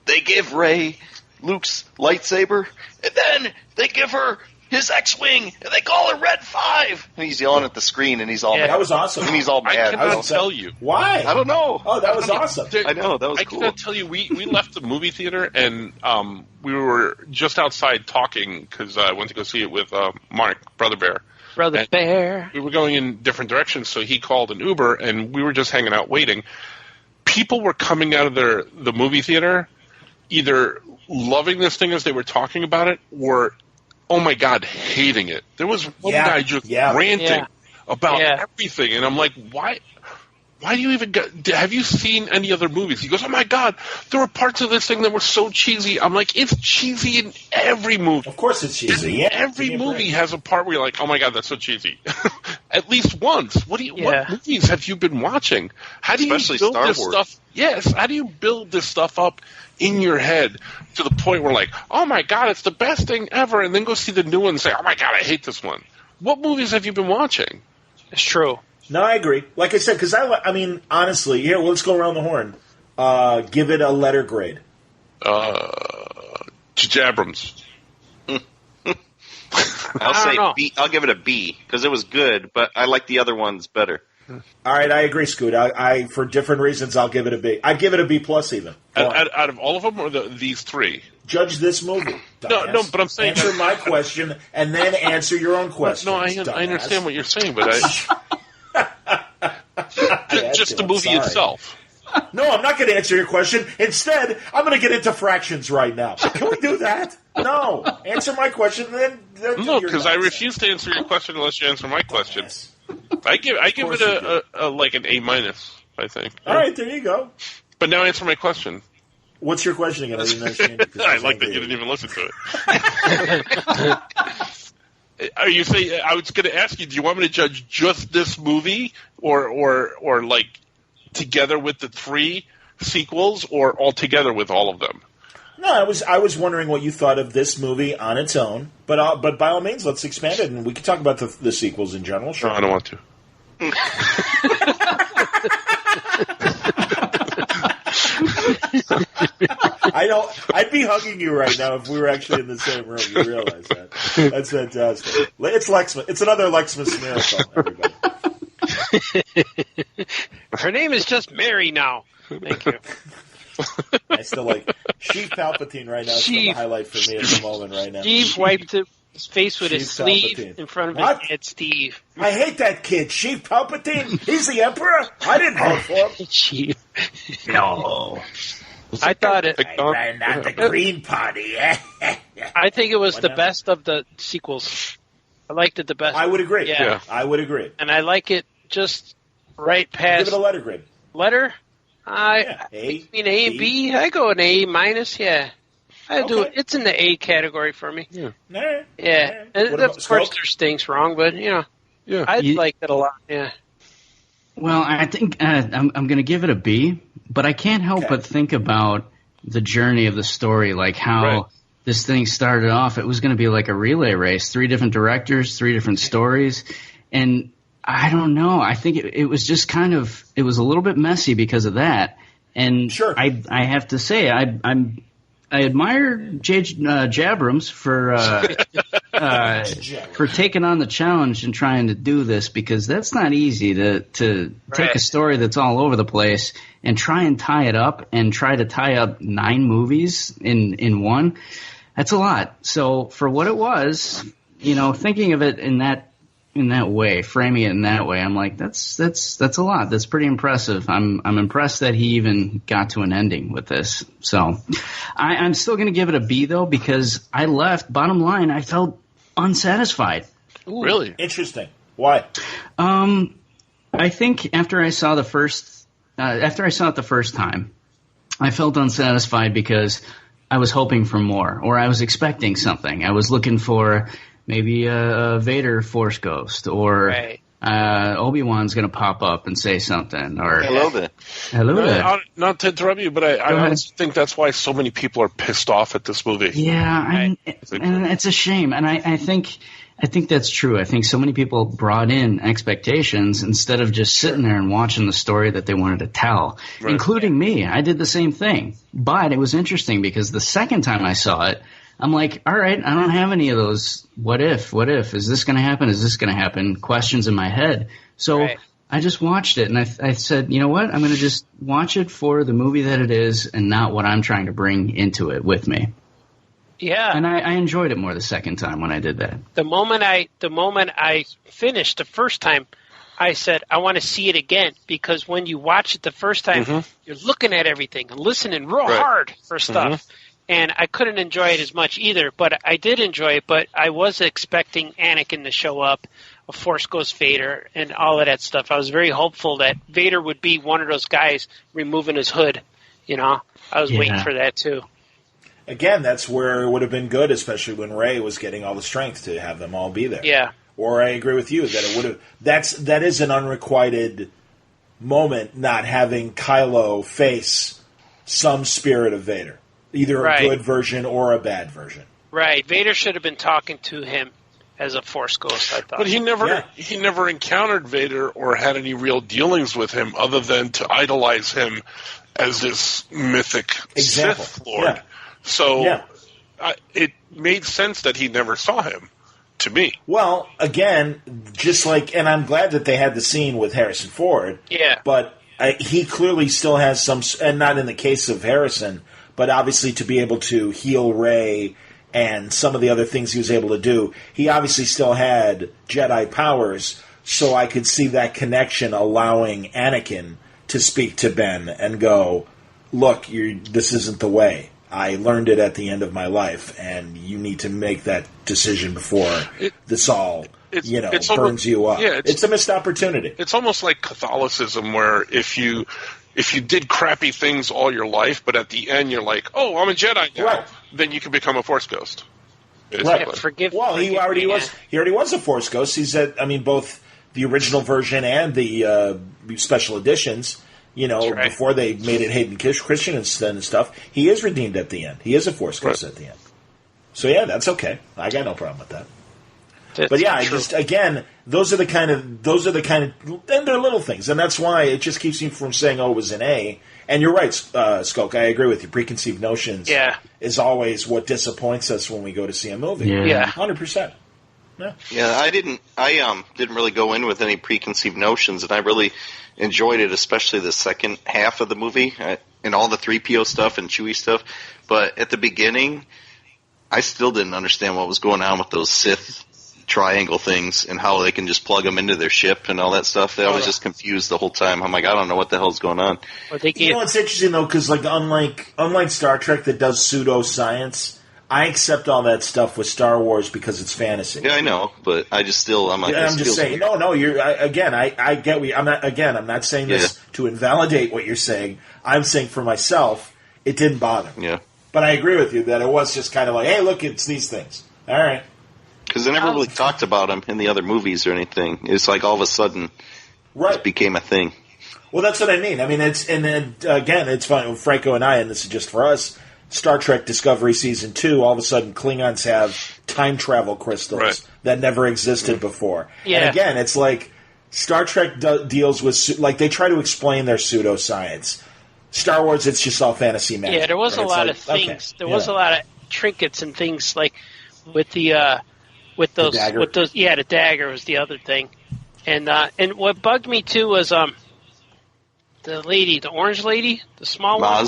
S5: "They give Rey Luke's lightsaber, and then they give her his X-Wing, and they call it Red 5. And he's yelling at the screen, and he's all mad.
S1: That was awesome.
S5: And he's all mad.
S2: I cannot tell you.
S1: Why?
S5: I don't know.
S1: Oh, that was awesome.
S5: I know, that was cool.
S2: I cannot tell you, we left the movie theater, and we were just outside talking, because I went to go see it with Mark, Brother Bear.
S3: Brother Bear.
S2: We were going in different directions, so he called an Uber, and we were just hanging out waiting. People were coming out of the movie theater either loving this thing as they were talking about it, or, oh my God, hating it. There was one guy just ranting about everything, and I'm like, why do you even have you seen any other movies? He goes, oh my God, there were parts of this thing that were so cheesy. I'm like, it's cheesy in every movie.
S1: Of course it's cheesy. Yeah,
S2: every movie has a part where you're like, oh my God, that's so cheesy. At least once. What movies have you been watching? How do you build
S5: Star
S2: this
S5: Wars
S2: stuff? Yes, how do you build this stuff up in your head to the point where like, oh my God, it's the best thing ever, and then go see the new one and say, oh my God, I hate this one. What movies have you been watching?
S3: It's true.
S1: No, I agree. Like I said, because I mean, honestly, here, let's go around the horn. Give it a letter grade.
S2: Abrams.
S5: I'll say B. I'll give it a B because it was good, but I like the other ones better.
S1: All right, I agree, Scoot. I for different reasons, I'll give it a B. I'd give it a B plus even.
S2: Out of all of them, or these three?
S1: Judge this movie.
S2: No, but I'm saying
S1: answer my question and then answer your own question.
S2: No, I understand what you're saying, but just the movie itself.
S1: No, I'm not going to answer your question. Instead, I'm going to get into fractions right now. Can we do that? No. Answer my question, then
S2: no, because I refuse to answer your question unless you answer my question. Yes. I give it a like an A minus, I think.
S1: All right, there you go.
S2: But now answer my question.
S1: What's your question again? I didn't understand it.
S2: I like that you didn't even listen to it. Are you saying? I was going to ask you. Do you want me to judge just this movie, or like together with the 3 sequels, or all together with all of them?
S1: No, I was wondering what you thought of this movie on its own, but by all means, let's expand it, and we can talk about the sequels in general. Sure.
S2: No, I don't want to.
S1: I'd be hugging you right now if we were actually in the same room. You realize that? That's fantastic. It's Lexmas. It's another Lexmas miracle, everybody.
S3: Her name is just Mary now. Thank you.
S1: I still like Chief Palpatine right now. It's the highlight for me at the moment right now.
S3: Steve wiped his face with his sleeve in front of his head, Steve.
S1: I hate that kid. Chief Palpatine? He's the Emperor? I didn't vote for him.
S3: Chief.
S1: No.
S3: I thought it.
S1: I'm not the Green Party.
S3: I think it was the best of the sequels. I liked it the best.
S1: I would agree.
S3: Yeah.
S1: I would agree.
S3: And I like it just right past.
S1: Give it a letter grade.
S3: Letter? Between A and B, I go an A minus. Yeah, I do it. It's in the A category for me. Yeah. Yeah. And of course, there's things wrong, but I like it a lot. Yeah.
S7: Well, I think I'm going to give it a B, but I can't help but think about the journey of the story, like how this thing started off. It was going to be like a relay race, 3 different directors, 3 different stories, and I don't know. I think it was just kind of – it was a little bit messy because of that. And I have to say I admire Jabrams for taking on the challenge and trying to do this, because that's not easy to take a story that's all over the place and try and tie it up and try to tie up 9 movies in one. That's a lot. So for what it was, thinking of it in that way, framing it in that way, I'm like, that's a lot. That's pretty impressive. I'm impressed that he even got to an ending with this. So I'm still going to give it a B though, because I left. Bottom line, I felt unsatisfied.
S2: Ooh. Really
S1: interesting. Why?
S7: I think after I saw it the first time, I felt unsatisfied because I was hoping for more, or I was expecting something. I was looking for maybe a Vader Force Ghost, or Obi-Wan's going to pop up and say something. Or
S5: hello there.
S2: Not to interrupt you, but I honestly think that's why so many people are pissed off at this movie.
S7: Yeah, and it's a shame. And I think that's true. I think so many people brought in expectations instead of just sitting there and watching the story that they wanted to tell, including me. I did the same thing. But it was interesting because the second time I saw it, I'm like, all right, I don't have any of those what if, is this going to happen, is this going to happen questions in my head. So I just watched it, and I said, you know what, I'm going to just watch it for the movie that it is and not what I'm trying to bring into it with me.
S3: Yeah.
S7: And I enjoyed it more the second time when I did that.
S3: The moment I finished the first time, I said, I want to see it again, because when you watch it the first time, you're looking at everything and listening real hard for stuff. And I couldn't enjoy it as much either, but I did enjoy it. But I was expecting Anakin to show up, a Force Ghost Vader, and all of that stuff. I was very hopeful that Vader would be one of those guys removing his hood. You know, I was waiting for that too.
S1: Again, that's where it would have been good, especially when Rey was getting all the strength to have them all be there.
S3: Yeah.
S1: Or I agree with you that it would have. That is an unrequited moment, not having Kylo face some spirit of Vader, either a good version or a bad version. Right.
S3: Vader should have been talking to him as a Force Ghost, I thought.
S2: But he never encountered Vader or had any real dealings with him, other than to idolize him as this mythic Sith Lord. Yeah. So it made sense that he never saw him, to me.
S1: Well, again, just like, and I'm glad that they had the scene with Harrison Ford.
S3: Yeah.
S1: But he clearly still has some, and not in the case of Harrison, but obviously to be able to heal Rey and some of the other things he was able to do, he obviously still had Jedi powers, so I could see that connection allowing Anakin to speak to Ben and go, look, this isn't the way. I learned it at the end of my life, and you need to make that decision before this all, burns you up. Yeah, it's a missed opportunity.
S2: It's almost like Catholicism, where if you did crappy things all your life, but at the end you're like, oh, I'm a Jedi now, then you can become a Force Ghost.
S1: Right. He already was a Force Ghost. He's both the original version and the special editions. Before they made it Hayden Christian and stuff, he is redeemed at the end. He is a Force Ghost at the end. So yeah, that's okay. I got no problem with that. But yeah, those are the kind of, and they're little things, and that's why it just keeps me from saying, oh, it was an A. And you're right, Skoke, I agree with you. Preconceived notions is always what disappoints us when we go to see a movie.
S3: Yeah.
S1: 100%.
S5: Yeah, I didn't really go in with any preconceived notions, and I really enjoyed it, especially the second half of the movie and all the 3PO stuff and Chewie stuff. But at the beginning, I still didn't understand what was going on with those Sith triangle things and how they can just plug them into their ship and all that stuff. I was just confused the whole time. I'm like, I don't know what the hell's going on.
S1: It's interesting though, because unlike Star Trek that does pseudoscience, I accept all that stuff with Star Wars because it's fantasy.
S5: Yeah, I know, but I just still, I'm like,
S1: I'm just saying. No, I get what I'm not saying this to invalidate what you're saying. I'm saying for myself, it didn't bother me.
S5: Yeah.
S1: But I agree with you that it was just kind of like, hey, look, it's these things. All right.
S5: Because they never really talked about them in the other movies or anything. It's like all of a sudden, it became a thing.
S1: Well, that's what I mean. I mean, it's fun. Franco and I, and this is just for us, Star Trek Discovery Season 2, all of a sudden Klingons have time travel crystals that never existed before. Yeah. And again, it's like Star Trek deals with, they try to explain their pseudoscience. Star Wars, it's just all fantasy magic.
S3: Yeah, there was a lot of things. Okay. There was a lot of trinkets and things, like with the dagger was the other thing. And what bugged me too was the orange lady, the small one.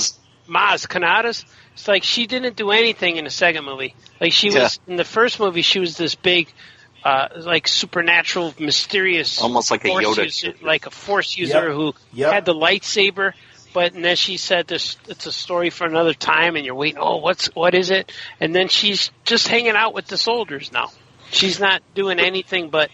S3: Maz Kanata's. It's like she didn't do anything in the second movie. Like she was in the first movie, she was this big, supernatural, mysterious,
S5: almost like a Yoda,
S3: user, like a Force user who had the lightsaber. But and then she said, "This it's a story for another time," and you're waiting. Oh, what is it? And then she's just hanging out with the soldiers now. She's not doing anything but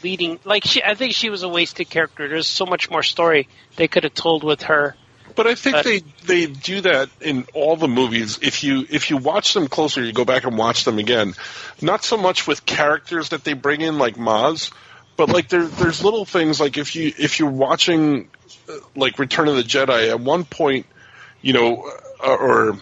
S3: leading. I think she was a wasted character. There's so much more story they could have told with her.
S2: But I think they do that in all the movies. If you watch them closer, you go back and watch them again. Not so much with characters that they bring in like Maz, but like there's little things like if you're watching like Return of the Jedi at one point, or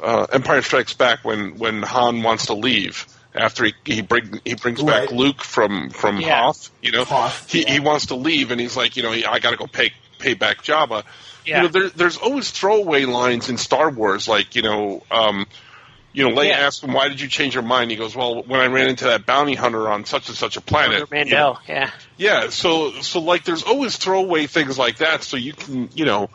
S2: Empire Strikes Back when Han wants to leave after he brings back Luke from Hoth. He wants to leave and he's like, I got to go pay back Jabba. Yeah. There's always throwaway lines in Star Wars, like Leia asked him, "Why did you change your mind?" He goes, "Well, when I ran into that bounty hunter on such and such a planet."
S3: Mandel,
S2: Yeah, so like there's always throwaway things like that, so you can, and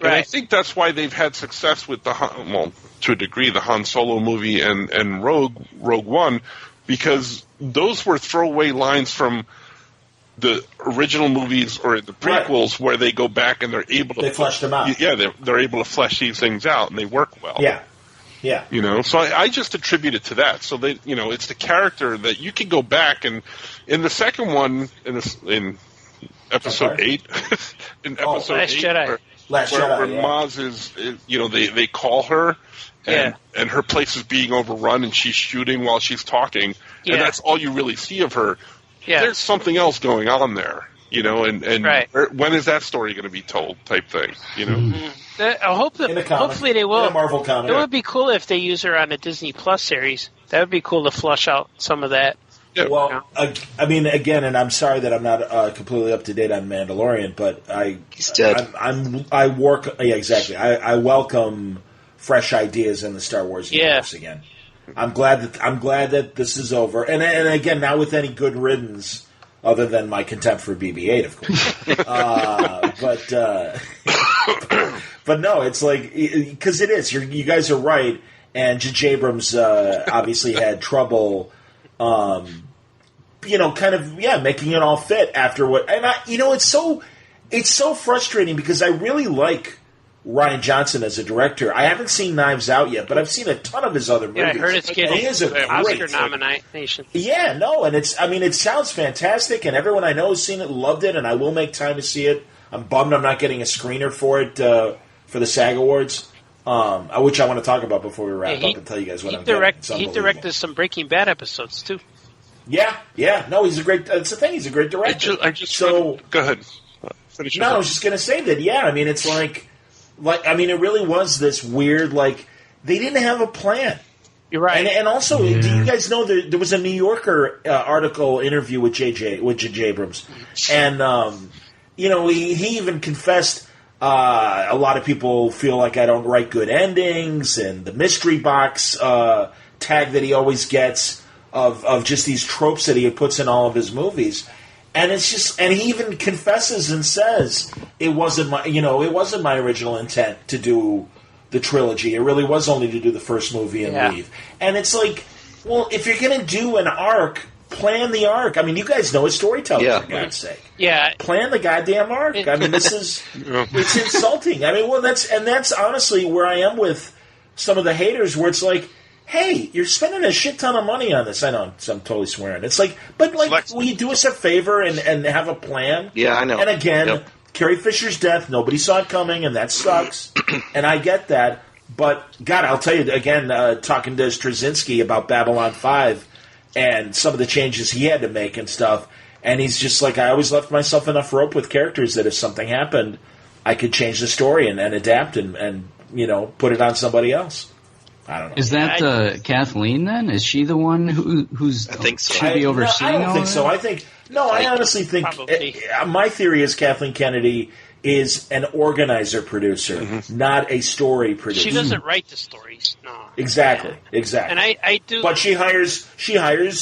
S2: I think that's why they've had success with to a degree, the Han Solo movie and Rogue One, because those were throwaway lines from the original movies or the prequels where they go back and they're able to
S1: flesh them out.
S2: Yeah, they're able to flesh these things out and they work well.
S1: Yeah.
S2: So I just attribute it to that. So they, it's the character that you can go back and in the second one in episode 8, in episode
S3: Last
S2: 8,
S3: Jedi.
S2: where Maz is, they call her. And her place is being overrun, and she's shooting while she's talking, and that's all you really see of her. Yeah. There's something else going on there, and when is that story going to be told? Type thing,
S3: I hope that hopefully they will.
S1: In a Marvel comic.
S3: It would be cool if they use her on a Disney Plus series. That would be cool to flush out some of that.
S1: Yeah. Well, I mean, again, and I'm sorry that I'm not completely up to date on Mandalorian, but
S5: he's dead.
S1: I work. Yeah, exactly. I welcome fresh ideas in the Star Wars universe again. I'm glad that this is over, and again, not with any good riddance, other than my contempt for BB-8, of course. But no, it's like because it is. You guys are right, and J.J. Abrams obviously had trouble, kind of making it all fit after what. And it's so frustrating because I really like Rian Johnson as a director. I haven't seen Knives Out yet, but I've seen a ton of his other movies.
S3: Yeah, I heard it's getting Oscar nomination.
S1: Yeah, no, and it sounds fantastic, and everyone I know has seen it, loved it, and I will make time to see it. I'm bummed I'm not getting a screener for it for the SAG Awards, which I want to talk about before we wrap up and tell you guys what I'm getting.
S3: He directed some Breaking Bad episodes, too.
S1: Yeah. No, he's a great. That's the thing. He's a great director.
S2: Go ahead.
S1: Finish. No, I was just going to say that. Yeah, I mean, it's like, it really was this weird. Like, they didn't have a plan.
S3: You're right.
S1: And also, do you guys know there was a New Yorker article interview with J.J. Abrams, and he even confessed. A lot of people feel like I don't write good endings, and the mystery box tag that he always gets of just these tropes that he puts in all of his movies. And it's just, and he even confesses and says it wasn't my original intent to do the trilogy. It really was only to do the first movie and leave. And it's like, well, if you're going to do an arc, plan the arc. I mean, you guys know it's storytelling, for God's sake.
S3: Yeah.
S1: Plan the goddamn arc. I mean, this is, it's insulting. I mean, well, that's honestly where I am with some of the haters, where it's like, hey, you're spending a shit ton of money on this. I know, I'm totally swearing. It's like, but like, will you do us a favor and have a plan?
S5: Yeah, I know.
S1: And again, Carrie Fisher's death, nobody saw it coming, and that sucks. And I get that. But, God, I'll tell you, again, talking to Straczynski about Babylon 5 and some of the changes he had to make and stuff, and he's just like, I always left myself enough rope with characters that if something happened, I could change the story and adapt and put it on somebody else. I don't know.
S7: Is that Kathleen then? Is she the one who's
S5: I think so.
S7: should be overseeing?
S1: I don't think so. I honestly think my theory is Kathleen Kennedy is an organizer producer, not a story producer.
S3: She doesn't write the stories. No.
S1: Exactly.
S3: And I do.
S1: But she hires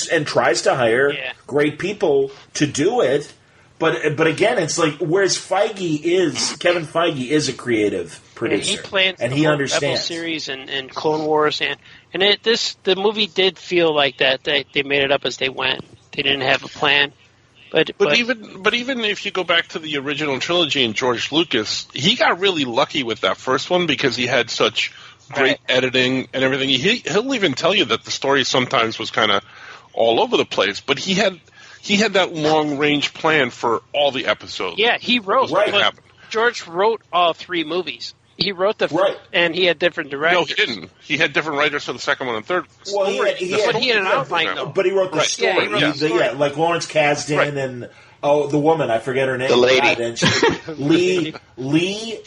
S1: and tries to hire great people to do it. But again, it's like, whereas Kevin Feige is a creative producer,
S3: and he plans
S1: and he understands
S3: Rebel series and Clone Wars, and the movie did feel like that. They made it up as they went. They didn't have a plan. But even if you go back to the original trilogy and George Lucas, he got really lucky with that first one because he had such great editing and everything. He'll even tell you that the story sometimes was kind of all over the place, but he had that long-range plan for all the episodes. Yeah, he wrote. George wrote all 3 movies. He wrote and he had different directors.
S2: No, he didn't. He had different writers for the second one and third.
S1: Well, he had an outline, though. But he wrote the story. Yeah, like Lawrence Kasdan and the woman, I forget her name.
S5: The lady.
S1: Lee, Leigh,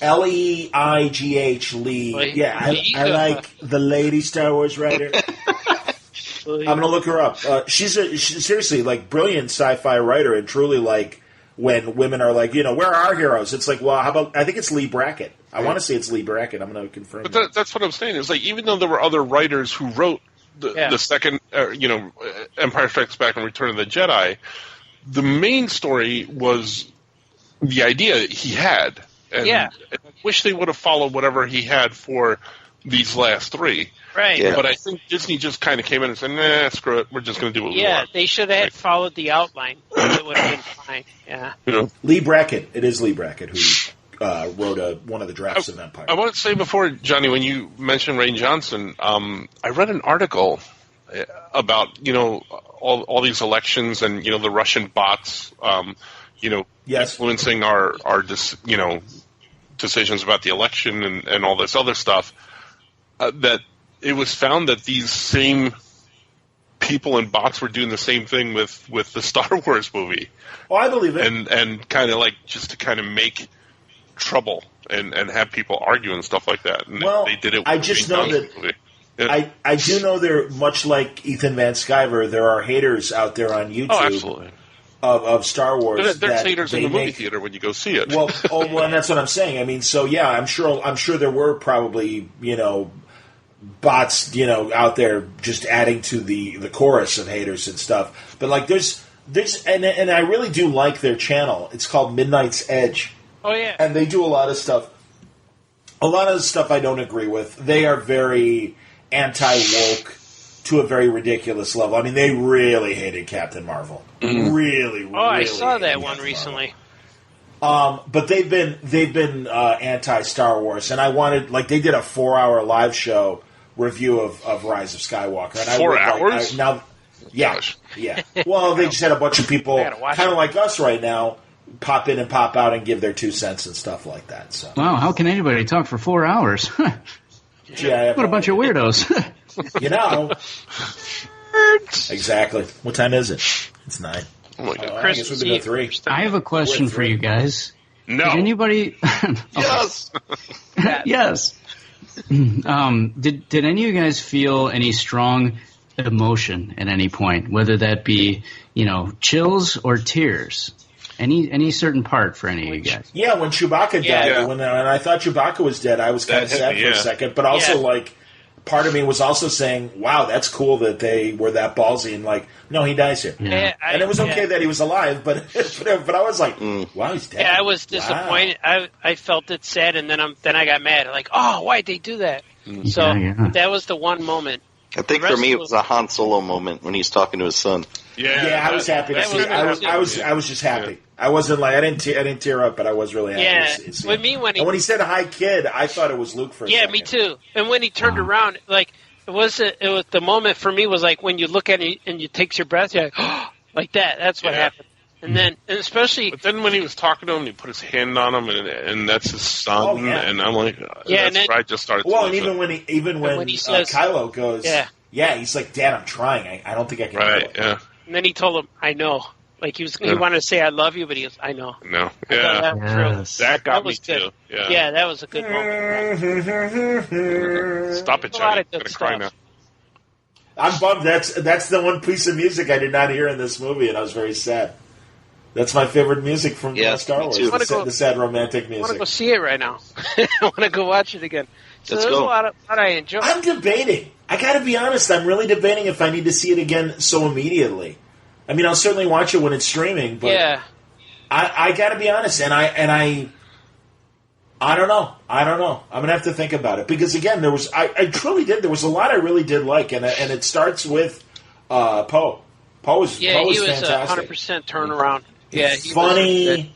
S1: Lee. Yeah, I like the lady Star Wars writer. I'm going to look her up. She's seriously, like, brilliant sci-fi writer and truly, like, when women are like, where are our heroes? It's like, well, how about, I think it's Lee Brackett. I want to say it's Lee Brackett. I'm going to confirm
S2: But that's what I'm saying. It's like, even though there were other writers who wrote the second, Empire Strikes Back and Return of the Jedi, the main story was the idea that he had. And I wish they would have followed whatever he had for these last three.
S3: Right.
S5: Yeah.
S2: But I think Disney just kind of came in and said, nah, screw it. We're just going to do what we want.
S3: Yeah, they should have followed the outline. It would have been fine. Yeah.
S1: Lee Brackett. It is Lee Brackett who wrote one of the drafts of Empire.
S2: I want to say before, Johnny, when you mentioned Rain Johnson, I read an article about, all these elections and, the Russian bots, influencing our decisions about the election and all this other stuff, that it was found that these same people and bots were doing the same thing with the Star Wars movie.
S1: Oh, I believe it.
S2: And kind of like just to kind of make trouble and have people argue and stuff like that. And they did it.
S1: I just know that. Yeah. I do know they're much like Ethan Van Sciver. There are haters out there on YouTube.
S2: Oh, absolutely.
S1: Of Star Wars.
S2: There's haters in the movie theater when you go see it.
S1: Well, and that's what I'm saying. I mean, so yeah, I'm sure there were probably bots out there just adding to the chorus of haters and stuff. But like there's and I really do like their channel. It's called Midnight's Edge.
S3: Oh yeah,
S1: and they do a lot of stuff. A lot of the stuff I don't agree with. They are very anti-woke to a very ridiculous level. I mean, they really hated Captain Marvel. Really, really.
S3: Oh, I saw that one recently.
S1: But they've been anti-Star Wars, and I wanted they did a 4-hour live show review of Rise of Skywalker. And
S2: 4 hours?
S1: Yeah. Well, they just had a bunch of people, kind of like us right now, pop in and pop out and give their 2 cents and stuff like that. So.
S7: Wow, how can anybody talk for 4 hours?
S1: Yeah,
S7: what a bunch of weirdos.
S1: Exactly. What time is it? It's 9.
S2: Oh my God.
S1: I guess we've been to 3.
S7: I have a question for you guys.
S2: No.
S7: Did anybody?
S5: Yes.
S7: Yes. Did any of you guys feel any strong emotion at any point, whether that be chills or tears? Any certain part for any of you guys?
S1: Yeah, when Chewbacca died, when I thought Chewbacca was dead, I was kind of sad for a second. But also, part of me was also saying, "Wow, that's cool that they were that ballsy." And no, he dies here, and it was okay that he was alive. But I was like, "Wow, he's dead."
S3: Yeah, I was disappointed. Wow. I felt it sad, and then I got mad. Like, oh, why'd they do that? So that was the one moment.
S5: I think for me it was a Han Solo moment when he's talking to his son.
S1: Yeah, I was happy to see it. I was just happy. I wasn't I didn't tear up, but I was really happy to see it. When he said "Hi, kid," I thought it was Luke for a second.
S3: Yeah, me too. And when he turned around, it was the moment for me was like when you look at it and you takes your breath, you're like, oh, like that. That's what happened. And then, but
S2: then when he was talking to him, he put his hand on him, and that's his son. And I'm like, that's where I just started.
S1: Well, and even when he says, Kylo goes, he's like, "Dad, I'm trying. I don't think I can."
S2: Right.
S1: Do it.
S2: Yeah.
S3: And then he told him, "I know." Like he wanted to say "I love you," but he goes, "I know."
S2: No. Yeah. That got me too.
S3: Yeah, that was a good moment.
S2: Stop it, Johnny. I'm gonna cry now.
S1: I'm bummed. That's the one piece of music I did not hear in this movie, and I was very sad. That's my favorite music from Star Wars. The sad romantic music.
S3: I want to go see it right now. I want to go watch it again. So there's a lot I enjoy.
S1: I'm debating. I got to be honest. I'm really debating if I need to see it again so immediately. I mean, I'll certainly watch it when it's streaming, but I got to be honest, and I don't know. I'm gonna have to think about it because again, I truly did. There was a lot I really did like, and it starts with Poe. Poe was fantastic.
S3: 100% turnaround. Yeah,
S1: he funny,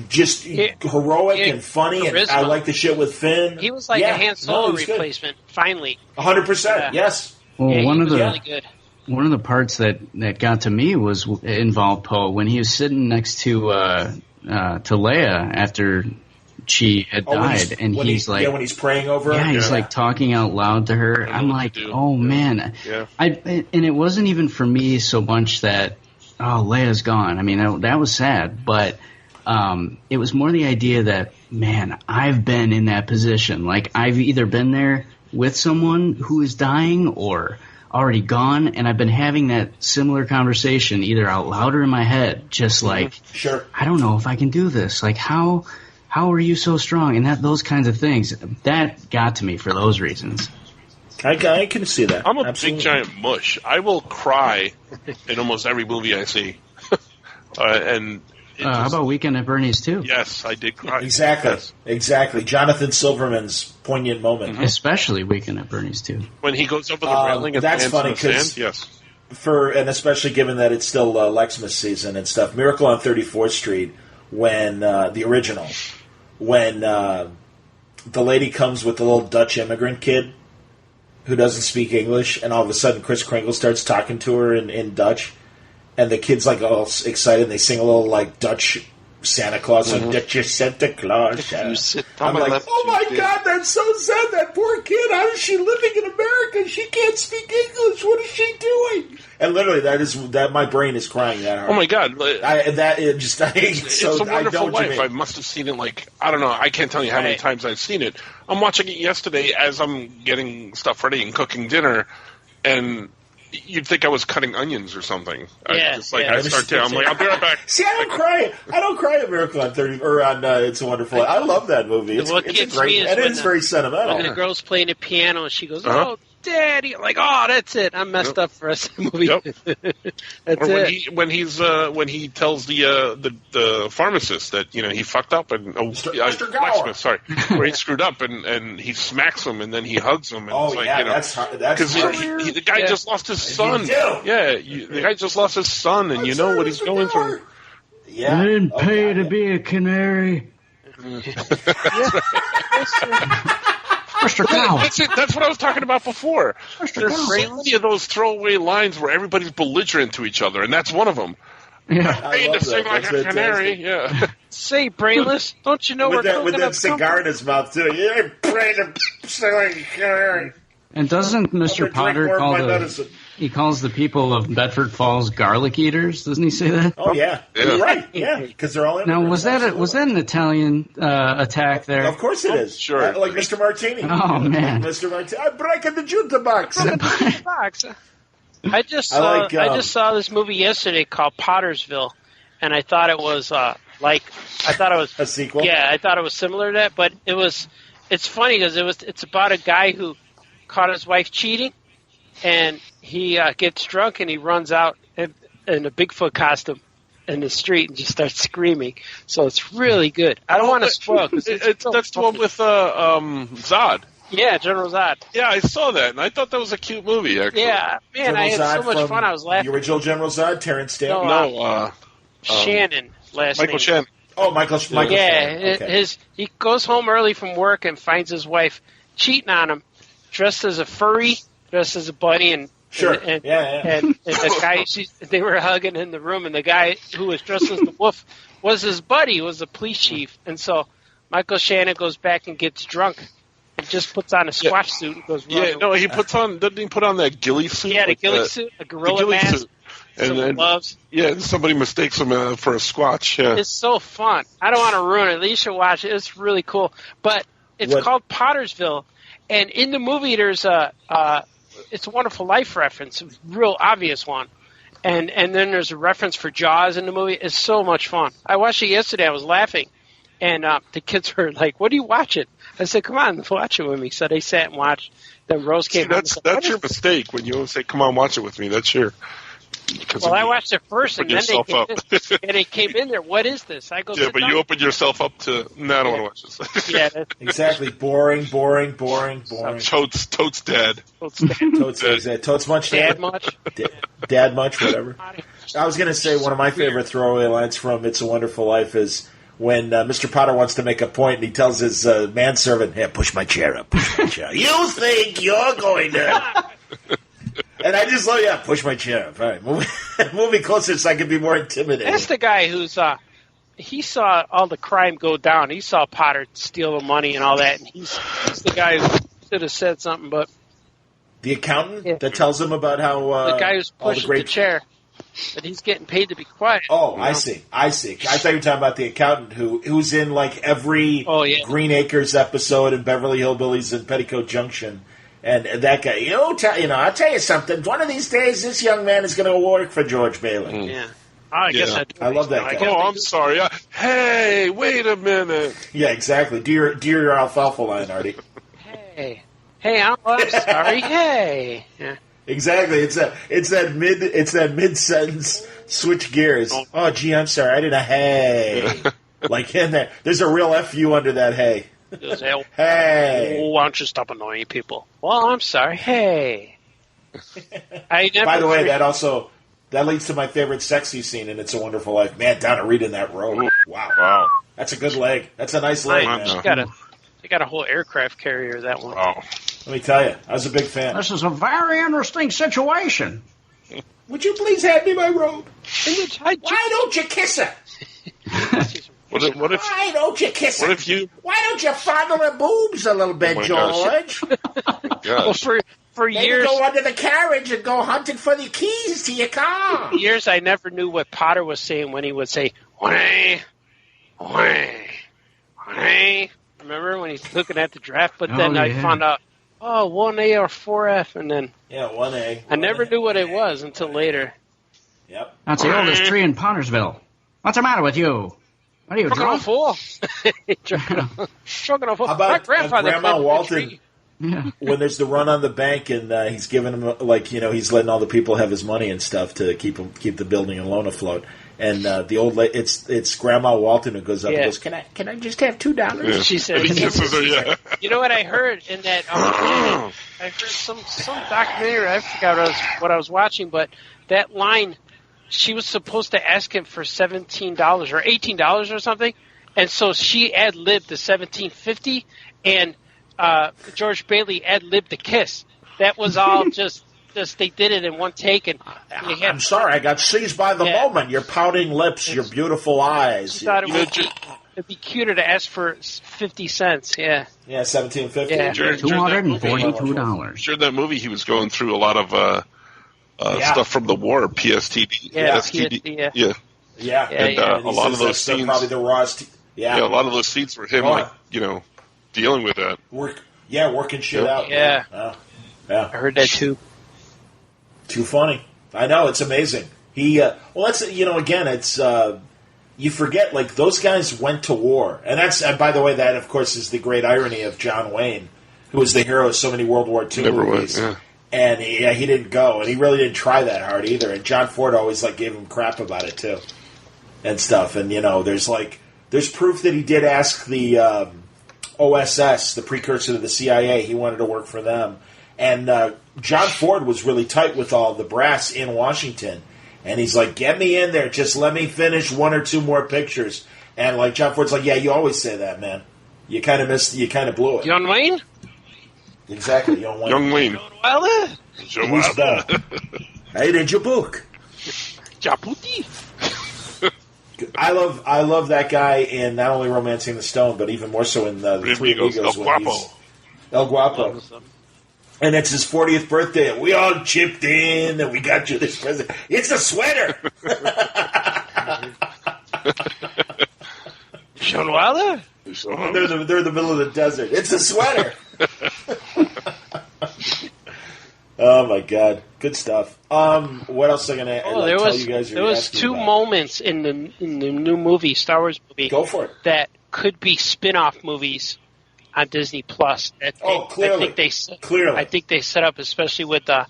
S1: just heroic and funny, and I like the shit with Finn.
S3: He was like a Han Solo replacement. Finally,
S1: 100%. Yes.
S7: Well,
S3: one of the really good.
S7: One of the parts that got to me involved Poe when he was sitting next to Leia after she had died, and he's like,
S1: when he's praying over her,
S7: he's like talking out loud to her. I'm like, oh man, and it wasn't even for me so much that Leia's gone. I mean, that was sad, but it was more the idea that man, I've been in that position. Like I've either been there with someone who is dying or already gone, and I've been having that similar conversation either out loud or in my head, just like,
S1: sure,
S7: I don't know if I can do this. Like, how are you so strong? And those kinds of things, that got to me for those reasons.
S1: I can see that.
S2: I'm a
S1: Absolutely.
S2: big giant mush. I will cry in almost every movie I see.
S7: How about Weekend at Bernie's too?
S2: Yes, I did cry.
S1: Exactly.
S2: Yes.
S1: Exactly. Jonathan Silverman's poignant moment.
S7: Especially Weekend at Bernie's too.
S2: When he goes over the railing and
S1: that's
S2: lands
S1: funny
S2: in the sand. Yes.
S1: And especially given that it's still Lexmas season and stuff. Miracle on 34th Street, when the original, when the lady comes with the little Dutch immigrant kid who doesn't speak English, and all of a sudden Kris Kringle starts talking to her in Dutch, and the kid's like all excited, and they sing a little like Dutch Santa Claus, like Dutch Santa Claus. I'm like, oh my God, that's so sad. That poor kid. How is she living in America? She can't speak English. What is she doing? And literally, that my brain is crying that hard.
S2: Oh my God,
S1: it's
S2: a Wonderful Life. I must have seen it I don't know. I can't tell you how many times I've seen it. I'm watching it yesterday as I'm getting stuff ready and cooking dinner, and you'd think I was cutting onions or something.
S3: Yeah,
S2: I start down. I'm like, I'll be right back.
S1: See, I don't cry at Miracle on 30 or on It's a Wonderful Life. I love that movie. It's great, and it's very sentimental.
S3: When the girl's playing the piano, and she goes, "Oh, Daddy!" I'm like, "Oh, that's it. I'm messed up for the rest of the movie."
S2: Yep.
S3: That's
S2: or
S3: it.
S2: When he tells the pharmacist that he fucked up and
S1: Mr. Gower.
S2: Blacksmith, sorry, where he screwed up and he smacks him and then he hugs him. And
S1: that's
S2: because the guy just lost his son. The guy just lost his son, and you know what he's going through.
S1: Yeah,
S7: I didn't pay to be a canary. Mr. Gower.
S2: That's what I was talking about before. There's so many of those throwaway lines where everybody's belligerent to each other, and that's one to
S7: Yeah,
S2: Paid to sing like a canary. Yeah.
S3: Say, brainless, don't you know we're
S1: with that cigar in his mouth too? You're paid to sing like a canary.
S7: And doesn't Mr. Potter calls the people of Bedford Falls garlic eaters? Doesn't he say that?
S1: Oh yeah, you're right. Yeah, because they're all in.
S7: Now was that an Italian attack there?
S1: Of course it is.
S2: Sure,
S1: like Mr. Martini.
S7: Oh man,
S1: Mr. Martini, I'm breaking the jukebox.
S3: I just saw this movie yesterday called Pottersville, and I thought it was a
S1: sequel.
S3: Yeah, I thought it was similar to that, but it's funny because it's about a guy who caught his wife cheating, and he gets drunk and he runs out in a Bigfoot costume in the street and just starts screaming. So it's really good. I don't want to spoil because
S2: that's the one with Zod.
S3: Yeah, General Zod.
S2: Yeah, I saw that, and I thought that was a cute movie, actually.
S3: Yeah, man,
S1: General
S3: I had
S1: Zod
S3: so much fun. I was laughing.
S1: The original General Zod, Terrence Stamp?
S3: No, Shannon, last
S2: Michael
S3: name.
S2: Shannon.
S1: Oh, Michael Shannon.
S3: Yeah,
S1: Okay.
S3: He goes home early from work and finds his wife cheating on him, dressed as a furry, dressed as a bunny, and
S1: Sure.
S3: and
S1: Yeah.
S3: the guy they were hugging in the room, and the guy who was dressed as the wolf was his buddy, was the police chief, and so Michael Shannon goes back and gets drunk. And just puts on a squash suit and goes running.
S2: Yeah, no, doesn't he put on that ghillie suit?
S3: Yeah, the ghillie suit, a gorilla mask,
S2: suit.
S3: some gloves.
S2: Yeah, and somebody mistakes him for a Squatch. Yeah.
S3: It's so fun. I don't want to ruin it. You should watch it. It's really cool. But it's called Pottersville, and in the movie there's It's a Wonderful Life reference, a real obvious one. And then there's a reference for Jaws in the movie. It's so much fun. I watched it yesterday. I was laughing. And the kids were like, "What are you watching?" I said, "Come on, watch it with me." So they sat and watched. Then Rose came.
S2: That's your mistake when you say, "Come on, watch it with me." That's your.
S3: Well, I watched it first, and then they came in there. What is this? I go.
S2: Yeah, but you opened yourself up to. No, I don't want to watch this.
S3: Yeah,
S1: exactly. Boring.
S2: Totes dead.
S1: Totes much.
S3: Dad much.
S1: Dad much. Whatever. I was gonna say one of my favorite throwaway lines from "It's a Wonderful Life" is when Mr. Potter wants to make a point and he tells his manservant, "Hey, push my chair up, push my chair. You think you're going to?" And I just love, push my chair up. All right, move me closer so I can be more intimidating.
S3: That's the guy who's he saw all the crime go down. He saw Potter steal the money and all that, and he's the guy who should have said something. But
S1: the accountant that tells him about how
S3: the guy who's pushing the chair. But he's getting paid to be quiet.
S1: Oh, I see. I thought you were talking about the accountant who's in like every Green Acres episode and Beverly Hillbillies and Petticoat Junction. And that guy, I'll tell you something. One of these days, this young man is going to work for George Bailey.
S3: Yeah. I guess
S1: I love that guy.
S2: Oh, I'm sorry. Hey, wait a minute.
S1: Yeah, exactly. Do your alfalfa line, Artie.
S3: Hey, I'm sorry. Hey. Yeah.
S1: Exactly. It's that mid sentence switch gears. Oh, gee, I'm sorry. I didn't. Hey, like in there. There's a real FU under that. Hey. Hey.
S3: Oh, why don't you stop annoying people? Well, I'm sorry. Hey.
S1: By the way, that leads to my favorite sexy scene in It's a Wonderful Life. Man, Donna Reed in that robe. Wow. That's a good leg. That's a nice leg, man.
S3: They got a whole aircraft carrier, that one.
S2: Wow.
S1: Let me tell you, I was a big fan.
S4: This is a very interesting situation.
S1: Would you please hand me my robe?
S3: Why
S1: don't you kiss her?
S2: What if,
S1: why don't you kiss her? Why don't you fondle her boobs a little bit, George?
S3: Well, for years,
S1: go under the carriage and go hunting for the keys to your car.
S3: For years, I never knew what Potter was saying when he would say, "Wah, wah, wah." Remember when he's looking at the draft? But then I found out, 1A or 4F, and then
S1: 1A.
S3: I never knew what it was until later.
S1: Yep.
S7: That's the oldest tree in Pottersville. What's the matter with you? What are you, drunk?
S3: Fool. How
S1: about
S3: my grandfather
S1: Grandma Walton?
S3: Tree.
S7: Yeah.
S1: When there's the run on the bank and he's giving them, he's letting all the people have his money and stuff to keep the building and loan afloat. And the old lady, it's Grandma Walton who goes up and goes, "Can I just have $2?"
S2: Yeah.
S3: She said, "You know what I heard in that? I heard some documentary. I forgot what I was watching, but that line, she was supposed to ask him for $17 or $18 or something, and so she ad-libbed the $17.50, and George Bailey ad-libbed the kiss. That was all just they did it in one take, and
S1: I'm sorry, I got seized by the moment. Your pouting lips, your beautiful eyes.
S3: She thought it'd be cuter to ask for 50 cents. Yeah.
S1: Yeah, $17.50.
S3: Yeah.
S7: $242.
S2: During that movie, he was going through a lot of stuff from the war, PSTD.
S3: Yeah,
S2: STD.
S1: Yeah.
S2: And a lot of those scenes,
S1: probably the rawest.
S2: A lot of those scenes were him, dealing with that.
S1: Working shit out.
S3: Yeah.
S1: Yeah.
S3: I heard that too.
S1: Too funny. I know, it's amazing. That's, again, it's, you forget, those guys went to war. And by the way, that, of course, is the great irony of John Wayne, who was the hero of so many World War II movies. And, he didn't go. And he really didn't try that hard either. And John Ford always, gave him crap about it, too. And stuff. And, there's proof that he did ask the OSS, the precursor to the CIA. He wanted to work for them. And John Ford was really tight with all the brass in Washington. And he's like, get me in there. Just let me finish one or two more pictures. And John Ford's like, yeah, you always say that, man. You kind of blew it.
S3: John Wayne?
S1: Exactly, Young Wayne.
S2: Young Wayne.
S3: John Wilder?
S1: I read your book.
S3: Japuti.
S1: I love that guy in not only Romancing the Stone, but even more so in the Three Amigos.
S2: El Guapo.
S1: El Guapo. And it's his 40th birthday. And we all chipped in, and we got you this present. It's a sweater.
S3: Sean Wilder?
S1: They're in the middle of the desert. It's a sweater. Oh my God, good stuff. What else am I gonna tell you guys?
S3: There was two moments in the new movie, Star Wars movie.
S1: Go for it.
S3: That could be spin-off movies on Disney Plus.
S1: Clearly.
S3: I think they set up, especially with the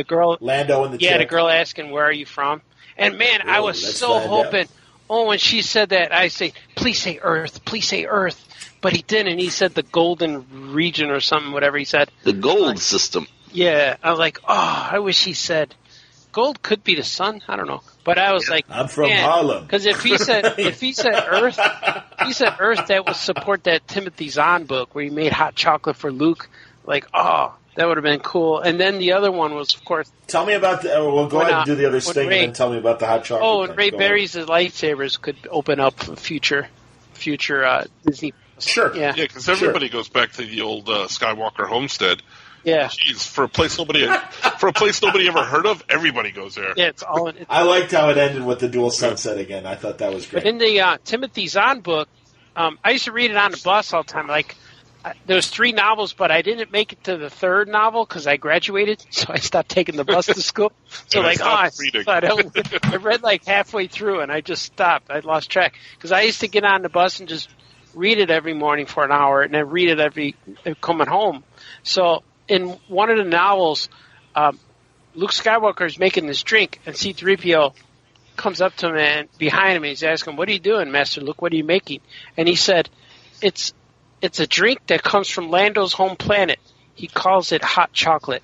S3: girl
S1: Lando and the chick.
S3: the girl asking, "Where are you from?" And man, I was so hoping. Oh, when she said that, I say, "Please say Earth, please say Earth." But he didn't. He said the Golden Region or something, whatever he said.
S5: The Gold System.
S3: Yeah, I was like, oh, I wish he said gold could be the sun. I don't know, but I was like,
S1: I'm from Harlem.
S3: Because if he said Earth, that would support that Timothy Zahn book where he made hot chocolate for Luke. Like, that would have been cool. And then the other one was, of course.
S1: Tell me about we'll go ahead and do the other thing, and then tell me about the hot chocolate.
S3: Oh, and Ray buries his lightsabers could open up future Disney.
S1: Sure.
S3: Yeah,
S2: because everybody goes back to the old Skywalker homestead.
S3: Yeah.
S2: Jeez, for a place nobody ever heard of, everybody goes there.
S3: Yeah, it's all.
S1: I liked how it ended with the dual sunset again. I thought that was great.
S3: But in the Timothy Zahn book, I used to read it on the bus all the time. Like there was 3 novels, but I didn't make it to the 3rd novel because I graduated, so I stopped taking the bus to school. So I read like halfway through, and I just stopped. I lost track because I used to get on the bus and just read it every morning for an hour, and then read it coming home. So in one of the novels, Luke Skywalker is making this drink, and C-3PO comes up to him and behind him, and he's asking, "What are you doing, Master Luke? What are you making?" And he said, It's a drink that comes from Lando's home planet. He calls it hot chocolate."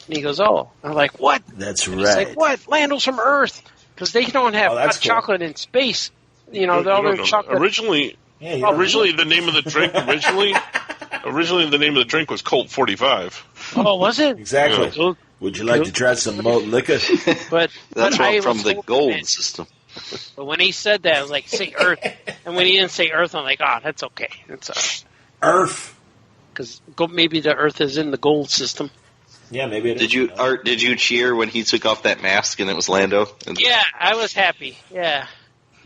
S3: And he goes, "Oh." I'm like, "What?"
S1: That's
S3: and
S1: right.
S3: He's like, "What? Lando's from Earth." Because they don't have hot chocolate in space. You know, the other chocolate.
S2: Originally, the name of the drink was Colt 45.
S3: Oh, was it?
S1: Exactly.
S3: Yeah.
S1: Would you like to try some malt liquor?
S3: But
S5: that's from the gold system.
S3: But when he said that, I was like, "Say Earth." And when he didn't say Earth, I'm like, "Oh, that's okay. It's
S1: Earth."
S3: Because maybe the Earth is in the gold system.
S1: Yeah, maybe it is.
S5: Did you cheer when he took off that mask and it was Lando?
S3: Yeah, I was happy. Yeah.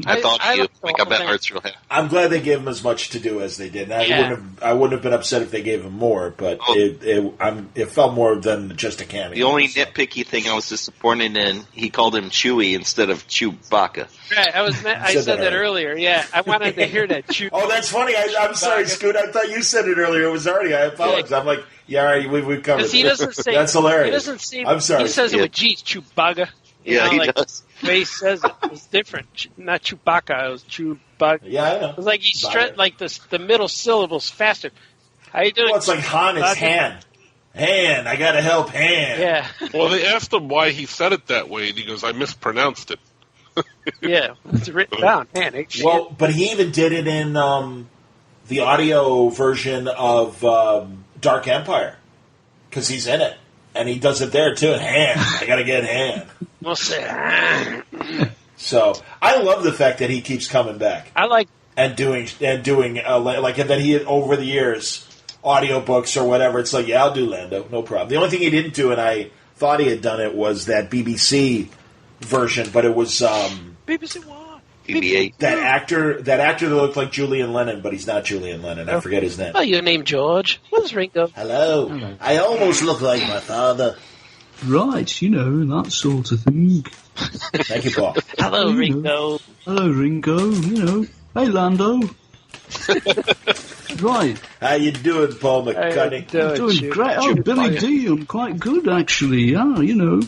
S5: I bet Art's real happy.
S1: I'm glad they gave him as much to do as they did. I wouldn't have been upset if they gave him more, but it felt more than just a cameo.
S5: The only nitpicky thing I was disappointed in, he called him Chewie instead of Chewbacca.
S3: Right, I said that earlier. Yeah, I wanted to hear that.
S1: Oh, that's funny. I'm sorry, Scoot. I thought you said it earlier. It was Artie. I apologize. I'm like, yeah, all right, we've covered it.
S3: He doesn't say
S1: that's hilarious.
S3: He doesn't say.
S1: I'm sorry.
S3: He says it with G's, Chewbacca.
S5: He does.
S3: The way he says it was different. Not Chewbacca. It was Chewbacca.
S1: Yeah, I know.
S3: It was like he stretched like the middle syllables faster. How you doing?
S1: Well, it's like Han is hand. Han, I gotta help Han.
S3: Yeah.
S2: Well, they asked him why he said it that way, and he goes, "I mispronounced it."
S3: Yeah, it's written down. Man,
S1: well, but he even did it in the audio version of Dark Empire because he's in it, and he does it there too. Han, I gotta get Han.
S3: We'll say.
S1: So I love the fact that he keeps coming back.
S3: I like
S1: doing like that he over the years audiobooks or whatever. It's like, yeah, I'll do Lando, no problem. The only thing he didn't do, and I thought he had done it, was that BBC version, but it was
S3: BBC One.
S5: BB-8.
S1: That actor that looked like Julian Lennon, but he's not Julian Lennon. I forget his name.
S3: Oh, your name George. What's Ringo?
S1: Hello. I almost look like my father.
S6: Right, that sort of thing.
S1: Thank you, Paul.
S3: Hello, Ringo.
S6: Hello, Ringo. Hey, Lando. Right.
S1: How you doing, Paul McCartney?
S6: Doing great. Oh, Billy D, I'm quite good, actually. Yeah,
S2: You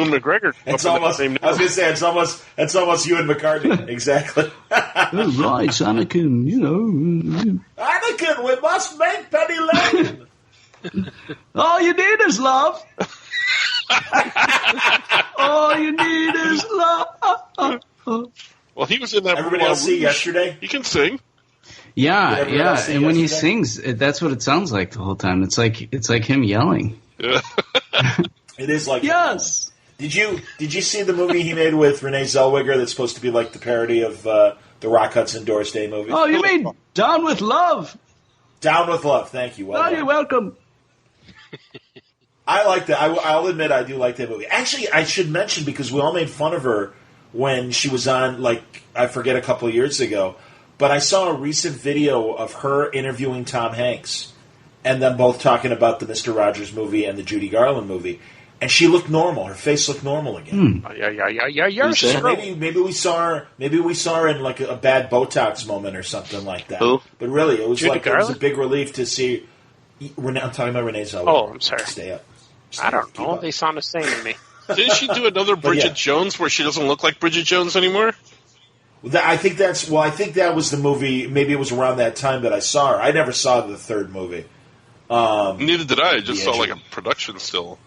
S2: and McGregor.
S1: It's almost. I was going to say it's almost you and McCartney. Exactly.
S6: Oh, right, Anakin.
S1: Anakin, we must make Penny Lane.
S6: All you need is love. All you need is love.
S2: Well, he was in that.
S1: Everybody else see yesterday?
S2: He can sing.
S7: Yeah. And when he sings, that's what it sounds like the whole time. It's like him yelling.
S2: Yeah.
S1: It is like
S6: yes.
S1: Did you see the movie he made with Renee Zellweger that's supposed to be like the parody of the Rock Hudson Doris Day movie?
S6: Oh, you mean Down with Love?
S1: Down with Love. Thank you. Well,
S6: you're welcome.
S1: I like that. I'll admit I do like that movie. Actually, I should mention, because we all made fun of her when she was on, I forget, a couple of years ago, but I saw a recent video of her interviewing Tom Hanks and them both talking about the Mr. Rogers movie and the Judy Garland movie, and she looked normal. Her face looked normal again.
S3: Yeah.
S1: So maybe we saw her in like a bad Botox moment or something like that.
S5: Who?
S1: But really, it was
S3: Judy
S1: it was a big relief to see. I'm talking about Renee Zellweger.
S3: Oh, I'm sorry.
S1: Stay up.
S3: I don't know. They sound the same to me.
S2: Didn't she do another Bridget Jones where she doesn't look like Bridget Jones anymore?
S1: I think that was the movie. Maybe it was around that time that I saw her. I never saw the third movie.
S2: Neither did I. I just saw like a production still.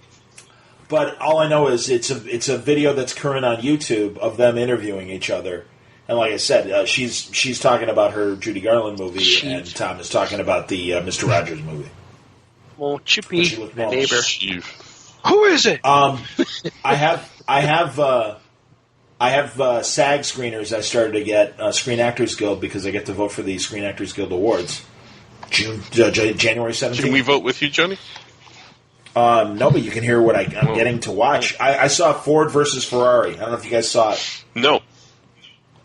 S1: But all I know is it's a video that's current on YouTube of them interviewing each other. And like I said, she's talking about her Judy Garland movie, and Tom is talking about the Mr. Rogers movie.
S3: Won't you be my neighbor?
S2: Who is it?
S1: I have SAG screeners. I started to get Screen Actors Guild because I get to vote for the Screen Actors Guild Awards. January 17th.
S2: Can we vote with you, Johnny?
S1: No, but you can hear what I'm getting to watch. I saw Ford versus Ferrari. I don't know if you guys saw it.
S2: No.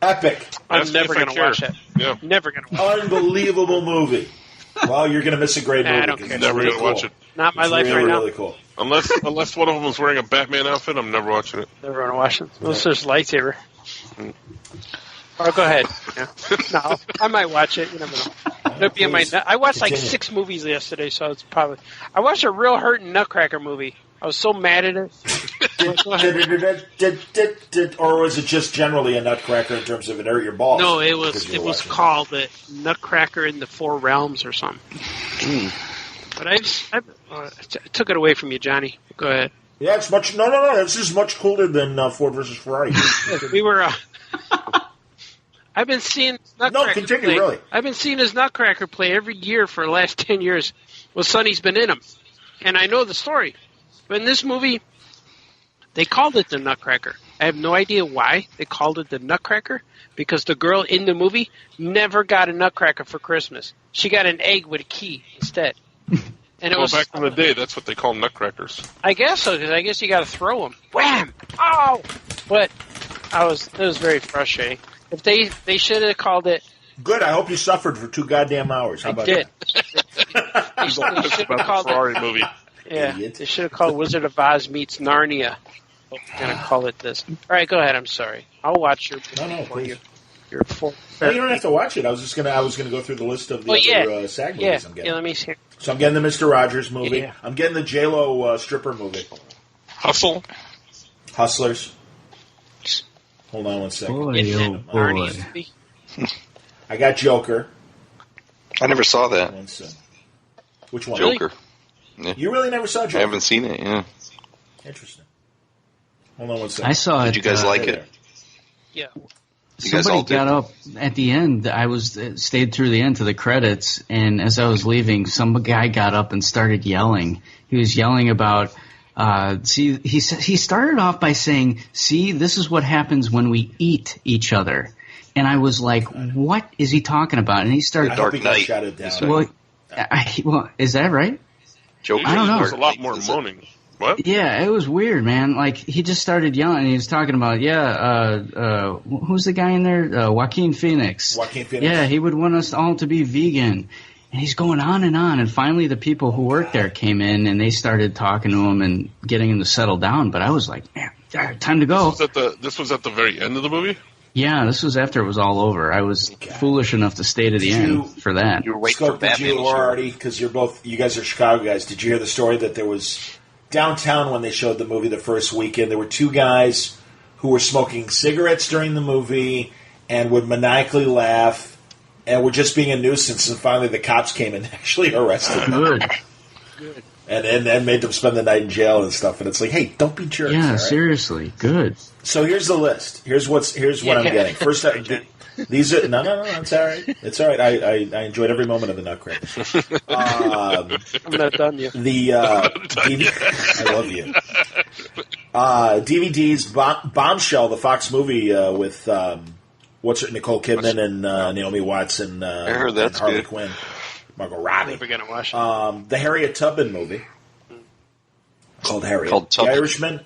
S1: Epic.
S3: I'm never going to watch it.
S2: Yeah.
S3: Never going to watch it.
S1: Unbelievable movie. Well, you're going to miss a great movie.
S3: I don't care.
S2: Never
S1: really
S2: going to watch it.
S3: Not my life
S1: really,
S3: right now.
S1: really cool.
S2: Unless one of them was wearing a Batman outfit, I'm never watching it.
S3: Never going to watch it. Unless there's lightsaber. Or go ahead. Yeah. No, I might watch it. You never know. It'll be in my. I watched like 6 movies yesterday, so it's probably. I watched a real hurting Nutcracker movie. I was so mad at it.
S1: Or was it just generally a Nutcracker in terms of it hurt your balls?
S3: No, it was called the Nutcracker in the Four Realms or something. But I took it away from you, Johnny. Go ahead.
S1: Yeah, it's much. No. This is much cooler than Ford versus Ferrari.
S3: We were. I've been seeing Nutcracker.
S1: No, continue.
S3: Play.
S1: Really.
S3: I've been seeing his Nutcracker play every year for the last 10 years. Well, Sonny's been in them, and I know the story. But in this movie, they called it the Nutcracker. I have no idea why they called it the Nutcracker, because the girl in the movie never got a Nutcracker for Christmas. She got an egg with a key instead. And it was
S2: back in the day, that's what they call Nutcrackers.
S3: I guess so, because I guess you got to throw them. Wham! Oh! But it was very frustrating. If they should have called it.
S1: Good. I hope you suffered for 2 goddamn hours. How about
S3: that?
S2: They should have called the Ferrari movie.
S3: Yeah, they should have called Wizard of Oz meets Narnia. I'm going to call it this. All right, go ahead. I'm sorry. I'll watch your.
S1: No, please.
S3: Your full.
S1: No, you don't have to watch it. I was gonna go through the list of the other SAG movies I'm getting.
S3: Yeah, let me see.
S1: So I'm getting the Mr. Rogers movie.
S3: Yeah.
S1: I'm getting the J-Lo stripper movie. Hustlers. Hold on one second.
S7: Boy.
S1: I got Joker.
S5: I never saw that.
S1: Which one?
S5: Joker. Yeah.
S1: You really never saw Joker?
S5: I haven't seen it, yeah.
S1: Interesting. Hold on one second.
S7: I saw it.
S5: Did you guys like it?
S3: Yeah.
S7: Somebody got up at the end. I stayed through the end to the credits, and as I was leaving, some guy got up and started yelling. He was yelling about, he started off by saying, "See, this is what happens when we eat each other." And I was like, "What is he talking about?" And he started.
S5: Dark Knight.
S1: Shut it down.
S7: Well, is that right?
S5: Joker.
S7: I don't know.
S2: There's a lot more moaning. What?
S7: Yeah, it was weird, man. Like, he just started yelling. He was talking about, who's the guy in there? Joaquin Phoenix. Yeah, he would want us all to be vegan. And he's going on. And finally the people who worked there came in and they started talking to him and getting him to settle down. But I was like, man, time to go.
S2: This was at the very end of the movie?
S7: Yeah, this was after it was all over. I was foolish enough to stay to the end for that.
S5: You were waiting for Batman.
S1: Already, because you guys are Chicago guys. Did you hear the story that there was downtown when they showed the movie the first weekend? There were 2 guys who were smoking cigarettes during the movie and would maniacally laugh and were just being a nuisance. And finally, the cops came and actually arrested them.
S7: Good.
S1: And made them spend the night in jail and stuff. And it's like, hey, don't be jerks.
S7: Yeah,
S1: right?
S7: Seriously, good.
S1: So here's the list. Here's what I'm getting. First, these are no. It's all right. It's all right. I enjoyed every moment of the Nutcracker.
S3: I'm not done yet.
S1: I love you. DVDs Bombshell, the Fox movie with Nicole Kidman and Naomi Watts and
S5: I heard that's
S1: and Harley
S5: good.
S1: Quinn, Margot Robbie.
S3: Never gonna watch it.
S1: The Harriet Tubman movie called Harriet.
S5: Called
S1: The Irishman.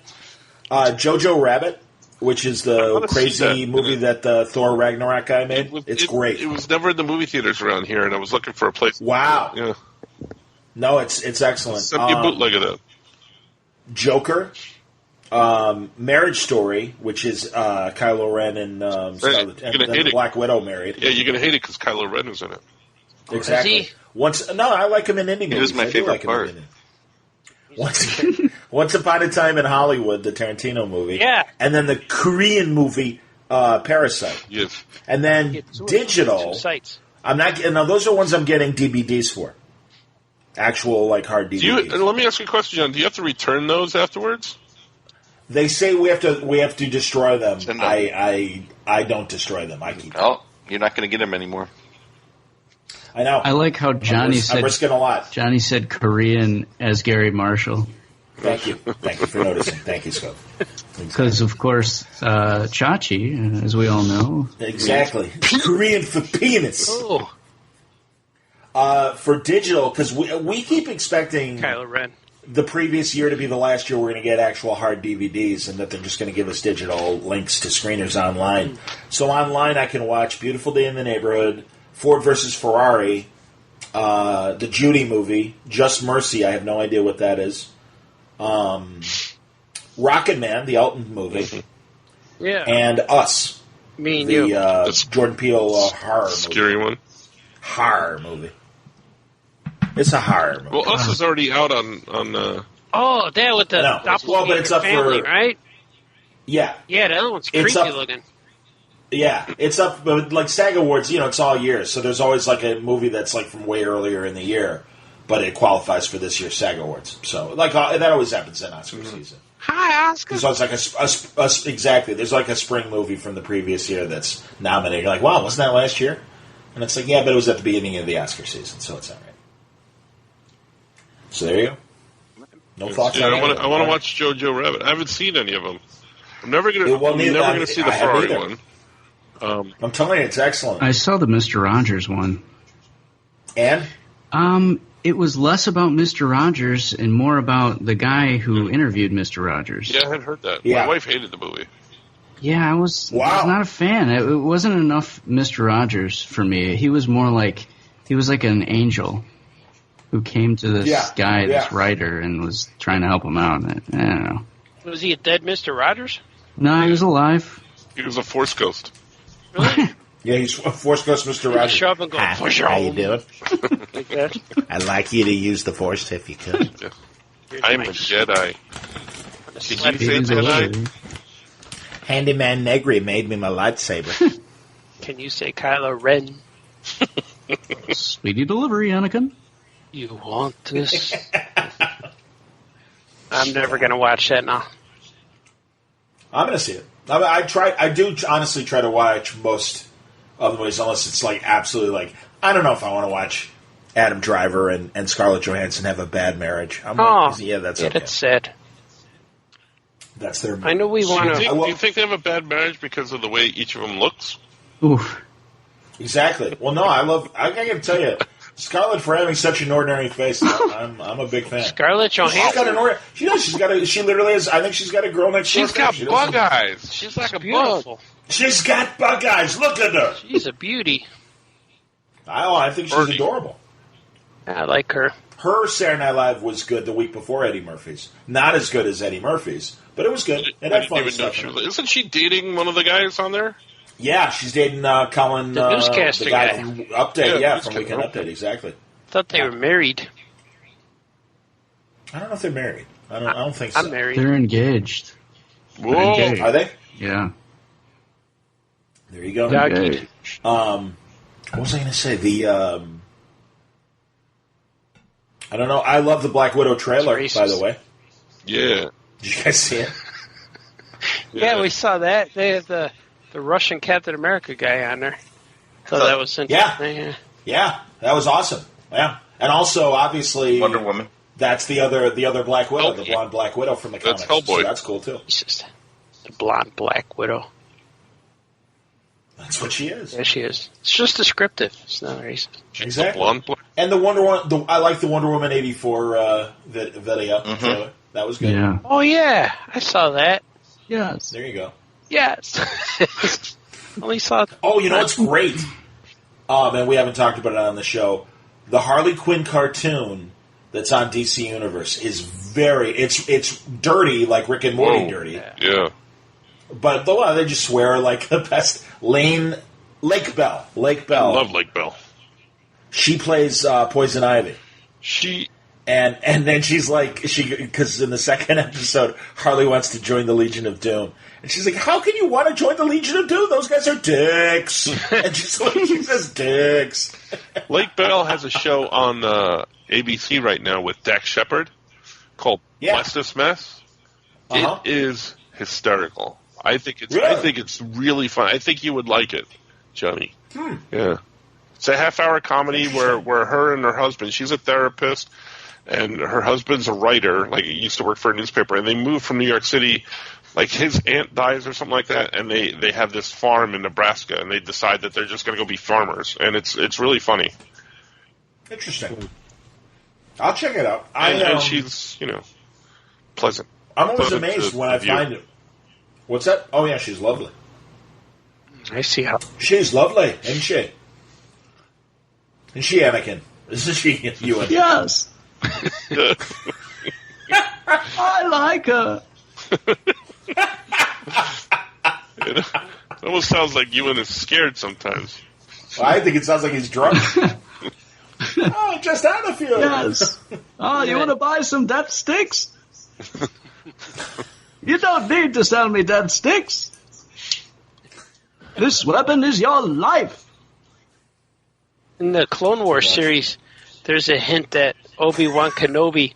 S1: Jojo Rabbit, which is the crazy movie that Thor Ragnarok guy made. It's great.
S2: It was never in the movie theaters around here, and I was looking for a place.
S1: Wow.
S2: Yeah.
S1: No, it's excellent.
S2: Send me a bootleg of that.
S1: Joker. Marriage Story, which is Kylo Ren and Scarlett, and the Black Widow married.
S2: Yeah, you're going to hate it because Kylo Ren is in it.
S1: Exactly. I like him in indie movies.
S5: It was my favorite part.
S1: Once Upon a Time in Hollywood, the Tarantino movie.
S3: Yeah.
S1: And then the Korean movie, Parasite.
S2: Yes.
S1: And then digital. I'm not. Now those are ones I'm getting DVDs for. Actual hard DVDs.
S2: Let me ask you a question, John. Do you have to return those afterwards?
S1: They say we have to destroy them. I don't destroy them. I keep them.
S5: Oh, you're not going to get them anymore.
S1: I know.
S7: I like how Johnny said.
S1: I'm risking a lot.
S7: Johnny said Korean as Gary Marshall.
S1: Thank you for noticing. Thank you, Scott.
S7: Because of course, Chachi, as we all know,
S1: exactly Korean for penis.
S3: Oh.
S1: For digital, because we keep expecting
S3: Kylo Ren.
S1: The previous year to be the last year we're going to get actual hard DVDs, and that they're just going to give us digital links to screeners online. So online I can watch Beautiful Day in the Neighborhood, Ford versus Ferrari, the Judy movie, Just Mercy. I have no idea what that is. Rocket Man, the Elton movie.
S3: Yeah.
S1: And Us.
S3: Me and you.
S1: Jordan Peele horror movie.
S2: Scary one.
S1: Horror movie. It's a horror movie.
S2: Well, Us is already out on
S3: Oh, that with the doppelganger
S1: but it's up
S3: family,
S1: for,
S3: right?
S1: Yeah.
S3: Yeah, that one's creepy looking.
S1: Yeah, it's up, but like SAG Awards, it's all year, so there's always like a movie that's like from way earlier in the year, but it qualifies for this year's SAG Awards. So like that always happens in Oscar season.
S3: Hi, Oscar.
S1: There's always like exactly. There's like a spring movie from the previous year that's nominated. You're like, wow, wasn't that last year? And it's like, yeah, but it was at the beginning of the Oscar season, so it's all right. So there you go. No thoughts.
S2: Yeah, I want to watch Jojo Rabbit. I haven't seen any of them. I'm never gonna see the Ferrari one.
S1: I'm telling you, it's excellent.
S7: I saw the Mr. Rogers one.
S1: And?
S7: It was less about Mr. Rogers and more about the guy who interviewed Mr. Rogers.
S2: Yeah, I had heard that.
S1: Yeah.
S2: My wife hated the movie.
S7: Yeah, I was not a fan. It wasn't enough Mr. Rogers for me. He was more like an angel who came to this guy, this writer, and was trying to help him out. I don't know.
S3: Was he a dead Mr. Rogers?
S7: No, he was alive.
S2: He was a Force Ghost.
S3: Really?
S1: Yeah, he's a Force Ghost, Mr. Rogers.
S3: Show up and go,
S1: how you doing?
S3: like that.
S1: I'd like you to use the Force if you could.
S2: I'm a Jedi. Did you say Jedi?
S1: Handyman Negri made me my lightsaber.
S3: Can you say Kylo Ren?
S7: Speedy delivery, Anakin.
S3: You want this? I'm never going to watch that now.
S1: I'm going to see it. I do honestly try to watch most of the movies, unless it's like absolutely like, I don't know if I want to watch Adam Driver and Scarlett Johansson have a bad marriage. That's okay.
S3: That's sad.
S1: That's their movie.
S3: I know we want to...
S2: Do you think they have a bad marriage because of the way each of them looks?
S7: Oof.
S1: Exactly. Well, no, I got to tell you, Scarlett, for having such an ordinary face, I'm a big fan.
S3: Scarlett Johansson?
S1: She literally has, I think she's got a girl next door.
S2: She's got bug eyes. She's like a
S3: beautiful.
S2: bug.
S1: She's got bug eyes. Look at her.
S3: She's a beauty.
S1: I think she's adorable.
S3: I like her.
S1: Her Saturday Night Live was good the week before Eddie Murphy's. Not as good as Eddie Murphy's, but it was good. It had fun stuff.
S2: Isn't she dating one of the guys on there?
S1: Yeah, she's dating Colin,
S3: the newscaster
S1: the guy from Update. From Weekend Update, exactly.
S3: I thought they were married.
S1: I don't know if they're married. I don't think so.
S3: I'm married.
S7: They're engaged.
S2: Whoa.
S1: Are they?
S7: Yeah.
S1: There you go.
S7: Okay.
S1: What was I going to say? I don't know. I love the Black Widow trailer, by the way.
S2: Yeah.
S1: Did you guys see it?
S3: Yeah, we saw that. They had the Russian Captain America guy on there. So that was interesting.
S1: Yeah, that was awesome. Yeah. And also, obviously,
S5: Wonder Woman.
S1: That's the other Black Widow, the blonde Black Widow from the comics.
S2: That's Hellboy.
S1: So that's cool, too.
S3: It's just the blonde Black Widow.
S1: That's what she is.
S3: Yeah, she is. It's just descriptive. It's not racist.
S1: Exactly.
S2: Blonde Black.
S1: And the Wonder Woman, I like the Wonder Woman 84 video. Mm-hmm. That was good.
S7: Yeah.
S3: Oh, yeah. I saw that.
S7: Yes.
S1: There you go.
S3: Yes. Only saw.
S1: Oh, you know what's great? And we haven't talked about it on the show. The Harley Quinn cartoon that's on DC Universe is it's dirty, like Rick and Morty dirty.
S2: Yeah.
S1: But they just swear like the best. Lake Bell.
S2: I love Lake Bell.
S1: She plays Poison Ivy.
S2: She
S1: and then she's like because in the second episode Harley wants to join the Legion of Doom, and she's like, "How can you want to join the Legion of Doom? Those guys are dicks." And she says, "Dicks."
S2: Lake Bell has a show on ABC right now with Dax Shepard called Bless This Mess. It is hysterical. I think it's really fun. I think you would like it, Johnny. Yeah. It's a half-hour comedy where her and her husband, she's a therapist, and her husband's a writer, like he used to work for a newspaper, and they moved from New York City, like his aunt dies or something like that, and they have this farm in Nebraska, and they decide that they're just going to go be farmers, and it's really funny.
S1: Interesting. I'll check it out.
S2: And she's, pleasant.
S1: I'm always amazed when I find it. What's that? Oh, yeah, she's lovely.
S3: I see how.
S1: She's lovely, isn't she? And she, Anakin. Isn't she Ewan?
S6: Yes. I like her.
S2: It almost sounds like Ewan is scared sometimes.
S1: Well, I think it sounds like he's drunk. Oh, just out of you.
S6: Yes. Oh, you want to buy some dead sticks? You don't need to sell me dead sticks. This weapon is your life.
S3: In the Clone Wars series, there's a hint that Obi-Wan Kenobi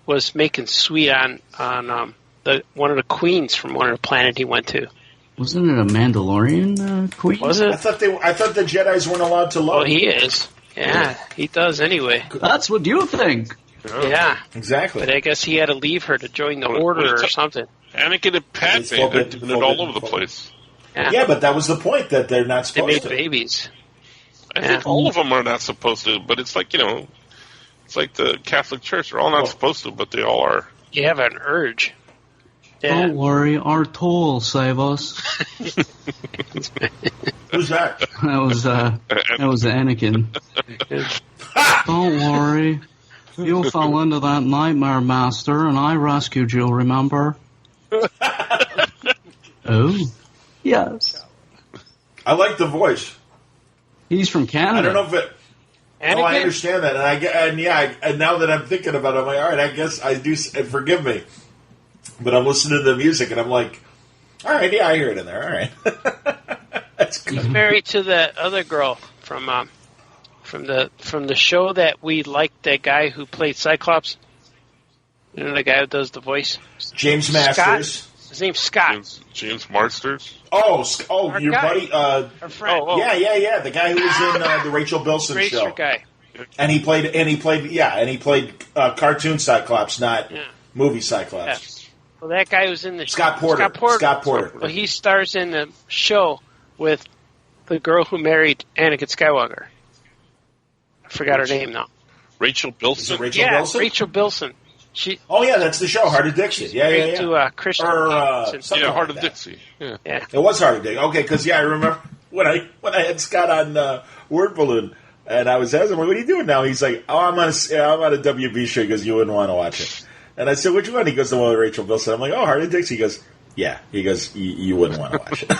S3: was making sweet on one of the queens from one of the planet he went to.
S7: Wasn't it a Mandalorian queen?
S3: Was it?
S1: I thought the Jedis weren't allowed to love.
S3: Oh, he is. Yeah, he does anyway.
S6: That's what you think.
S3: Yeah.
S1: Exactly.
S3: But I guess he had to leave her to join the Order or something.
S2: Anakin and Padme, they're doing it all over the place.
S1: Yeah, but that was the point, that they're not supposed to.
S3: They made babies.
S2: I think all of them are not supposed to, but it's like, it's like the Catholic Church. They're all not supposed to, but they all are.
S3: You have an urge. Yeah.
S7: Don't worry, our toll will save us.
S1: Who's that?
S7: That was Anakin. Don't worry. You fell into that nightmare, Master, and I rescued you, remember? Oh.
S6: Yes.
S1: I like the voice.
S7: He's from Canada.
S1: I don't know if it...
S3: Anakin?
S1: No, I understand that, and now that I'm thinking about it, I'm like, all right, I guess I do. Forgive me, but I'm listening to the music, and I'm like, all right, yeah, I hear it in there. All right, that's good.
S3: He's married to the other girl from the show that we liked. That guy who played Cyclops. You know, the guy who does the voice.
S1: James Masters.
S3: Scott? His name's Scott.
S2: James Marsters.
S1: Oh, your
S3: guy.
S1: buddy.
S3: Our friend.
S1: Yeah. The guy who was in the Rachel Bilson show.
S3: Guy.
S1: And he played cartoon Cyclops, not movie Cyclops.
S3: Yeah. Well, that guy was in the
S1: Scott Porter.
S3: Well, he stars in the show with the girl who married Anakin Skywalker. I forgot her name now.
S2: Rachel Bilson.
S1: Bilson?
S3: Rachel Bilson.
S1: That's the show, Heart of Dixie. Yeah.
S3: To Christian.
S2: Heart of Dixie. Yeah.
S3: It
S1: was Heart of Dixie. Okay, because I remember when I had Scott on Word Balloon, and I was asking him, "What are you doing now?" He's like, "Oh, I'm on a WB show because you wouldn't want to watch it." And I said, "Which one?" He goes, "The one with Rachel Bilson." I'm like, "Oh, Heart of Dixie." He goes, "Yeah." He goes, "You wouldn't want to watch it."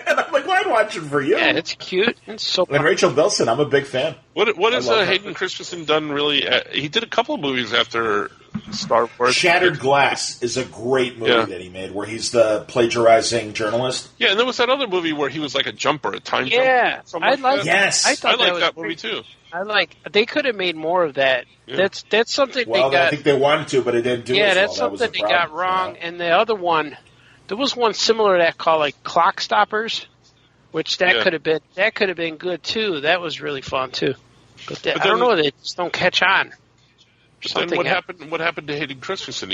S1: And I'm like, "Well, I'd watch it for you."
S3: Yeah, it's cute. It's so.
S1: And Rachel Bilson, I'm a big fan.
S2: What has Hayden Christensen done? Really, he did a couple of movies after Star Wars.
S1: Shattered Glass is a great movie that he made, where he's the plagiarizing journalist.
S2: Yeah, and there was that other movie where he was like a jumper, a time jumper.
S3: Yeah, I like.
S1: Yes,
S2: I like that movie too.
S3: They could have made more of that. Yeah. That's something they got.
S1: I think they wanted to, but it didn't do it.
S3: Yeah, that's something they got wrong. Yeah. And the other one, there was one similar to that called like Clock Stoppers, which could have been good too. That was really fun too. But I don't know, they just don't catch on.
S2: But then what happened to Hayden Christensen?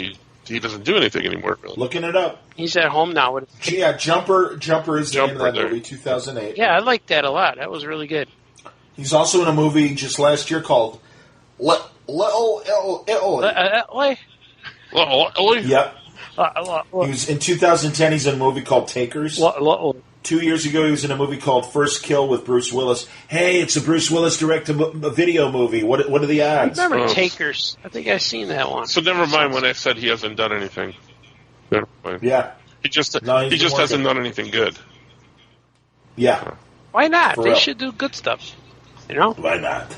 S2: He doesn't do anything anymore. Really.
S1: Looking it up.
S3: He's at home now.
S1: Jumper is the name of that movie, 2008.
S3: Yeah, I liked that a lot. That was really good.
S1: He's also in a movie just last year called Little Italy. Yep. He was in 2010. He's in a movie called Takers. 2 years ago, he was in a movie called First Kill with Bruce Willis. Hey, it's a Bruce Willis direct-to-video movie. What are the odds?
S3: I remember Takers. I think I've seen that one.
S2: So never mind when I said he hasn't done anything. Never mind.
S1: Yeah.
S2: He just hasn't done anything good.
S1: Yeah.
S3: Why not? They should do good stuff. You know?
S1: Why not?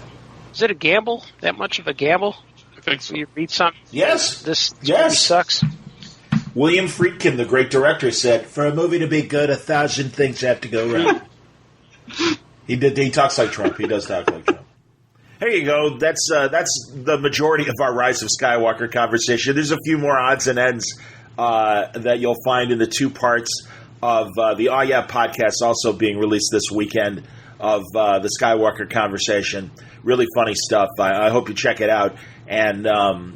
S3: Is it a gamble? That much of a gamble?
S2: I think so.
S3: You read something?
S1: Yes.
S3: This movie sucks.
S1: William Friedkin, the great director, said, "For a movie to be good, 1,000 things have to go wrong." He talks like Trump. He does talk like Trump. There you go. That's the majority of our Rise of Skywalker conversation. There's a few more odds and ends that you'll find in the 2 parts of the Oh Yeah podcast, also being released this weekend, of the Skywalker conversation. Really funny stuff. I hope you check it out. And,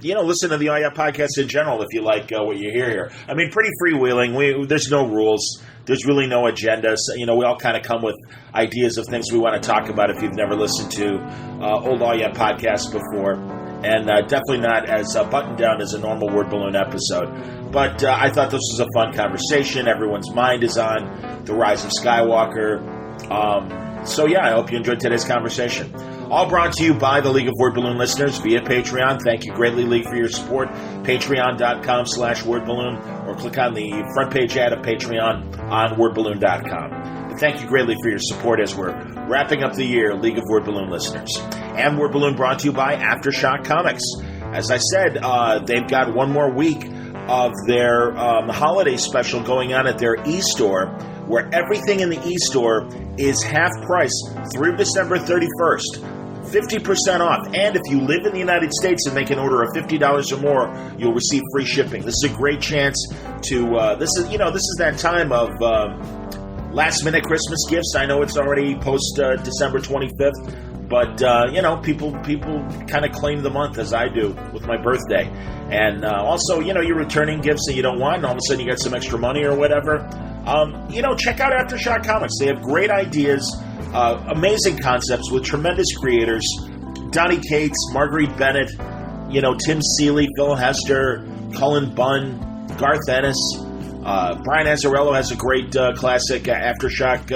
S1: listen to the Oh Yeah podcast in general if you like what you hear here. I mean, pretty freewheeling. There's no rules. There's really no agenda. So, we all kind of come with ideas of things we want to talk about if you've never listened to old Oh Yeah podcasts before. And definitely not as buttoned down as a normal Word Balloon episode. But I thought this was a fun conversation. Everyone's mind is on the Rise of Skywalker. So, I hope you enjoyed today's conversation. All brought to you by the League of Word Balloon listeners via Patreon. Thank you greatly, League, for your support. Patreon.com/wordballoon, or click on the front page ad of Patreon on wordballoon.com. And thank you greatly for your support as we're wrapping up the year, League of Word Balloon listeners. And Word Balloon brought to you by Aftershock Comics. As I said, they've got one more week of their holiday special going on at their e-store, where everything in the e-store is half price through December 31st. 50% off. And if you live in the United States and make an order of $50 or more, you'll receive free shipping. This is a great chance to, this is that time of last minute Christmas gifts. I know it's already post December 25th, but, people kind of claim the month, as I do with my birthday. And also, you're returning gifts that you don't want, and all of a sudden you get some extra money or whatever. Check out Aftershock Comics. They have great ideas, amazing concepts with tremendous creators. Donnie Cates, Marguerite Bennett, Tim Seeley, Phil Hester, Cullen Bunn, Garth Ennis. Brian Azzarello has a great classic Aftershock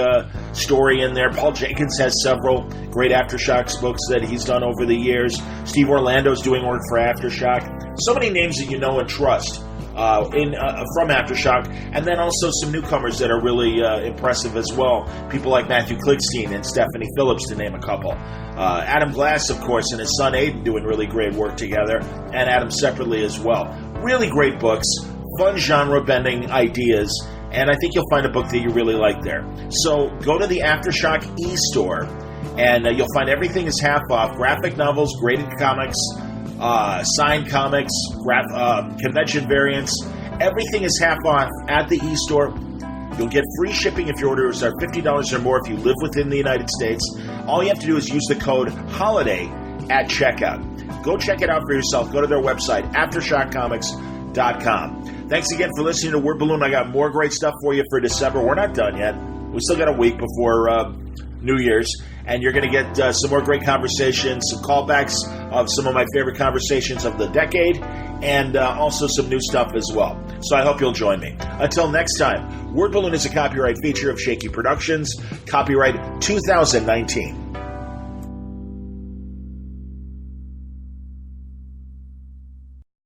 S1: story in there. Paul Jenkins has several great Aftershock books that he's done over the years. Steve Orlando's doing work for Aftershock. So many names that you know and trust from Aftershock, and then also some newcomers that are really impressive as well. People like Matthew Kligstein and Stephanie Phillips, to name a couple. Adam Glass, of course, and his son Aiden doing really great work together, and Adam separately as well. Really great books, fun genre-bending ideas, and I think you'll find a book that you really like there. So go to the Aftershock e-store, and you'll find everything is half off. Graphic novels, graded comics, signed comics, convention variants. Everything is half off at the e-store. You'll get free shipping if your orders are $50 or more if you live within the United States. All you have to do is use the code HOLIDAY at checkout. Go check it out for yourself. Go to their website, AftershockComics.com. Thanks again for listening to Word Balloon. I got more great stuff for you for December. We're not done yet. We still got a week before New Year's. And you're going to get some more great conversations, some callbacks of some of my favorite conversations of the decade, and also some new stuff as well. So I hope you'll join me. Until next time, Word Balloon is a copyright feature of Shaky Productions, copyright 2019.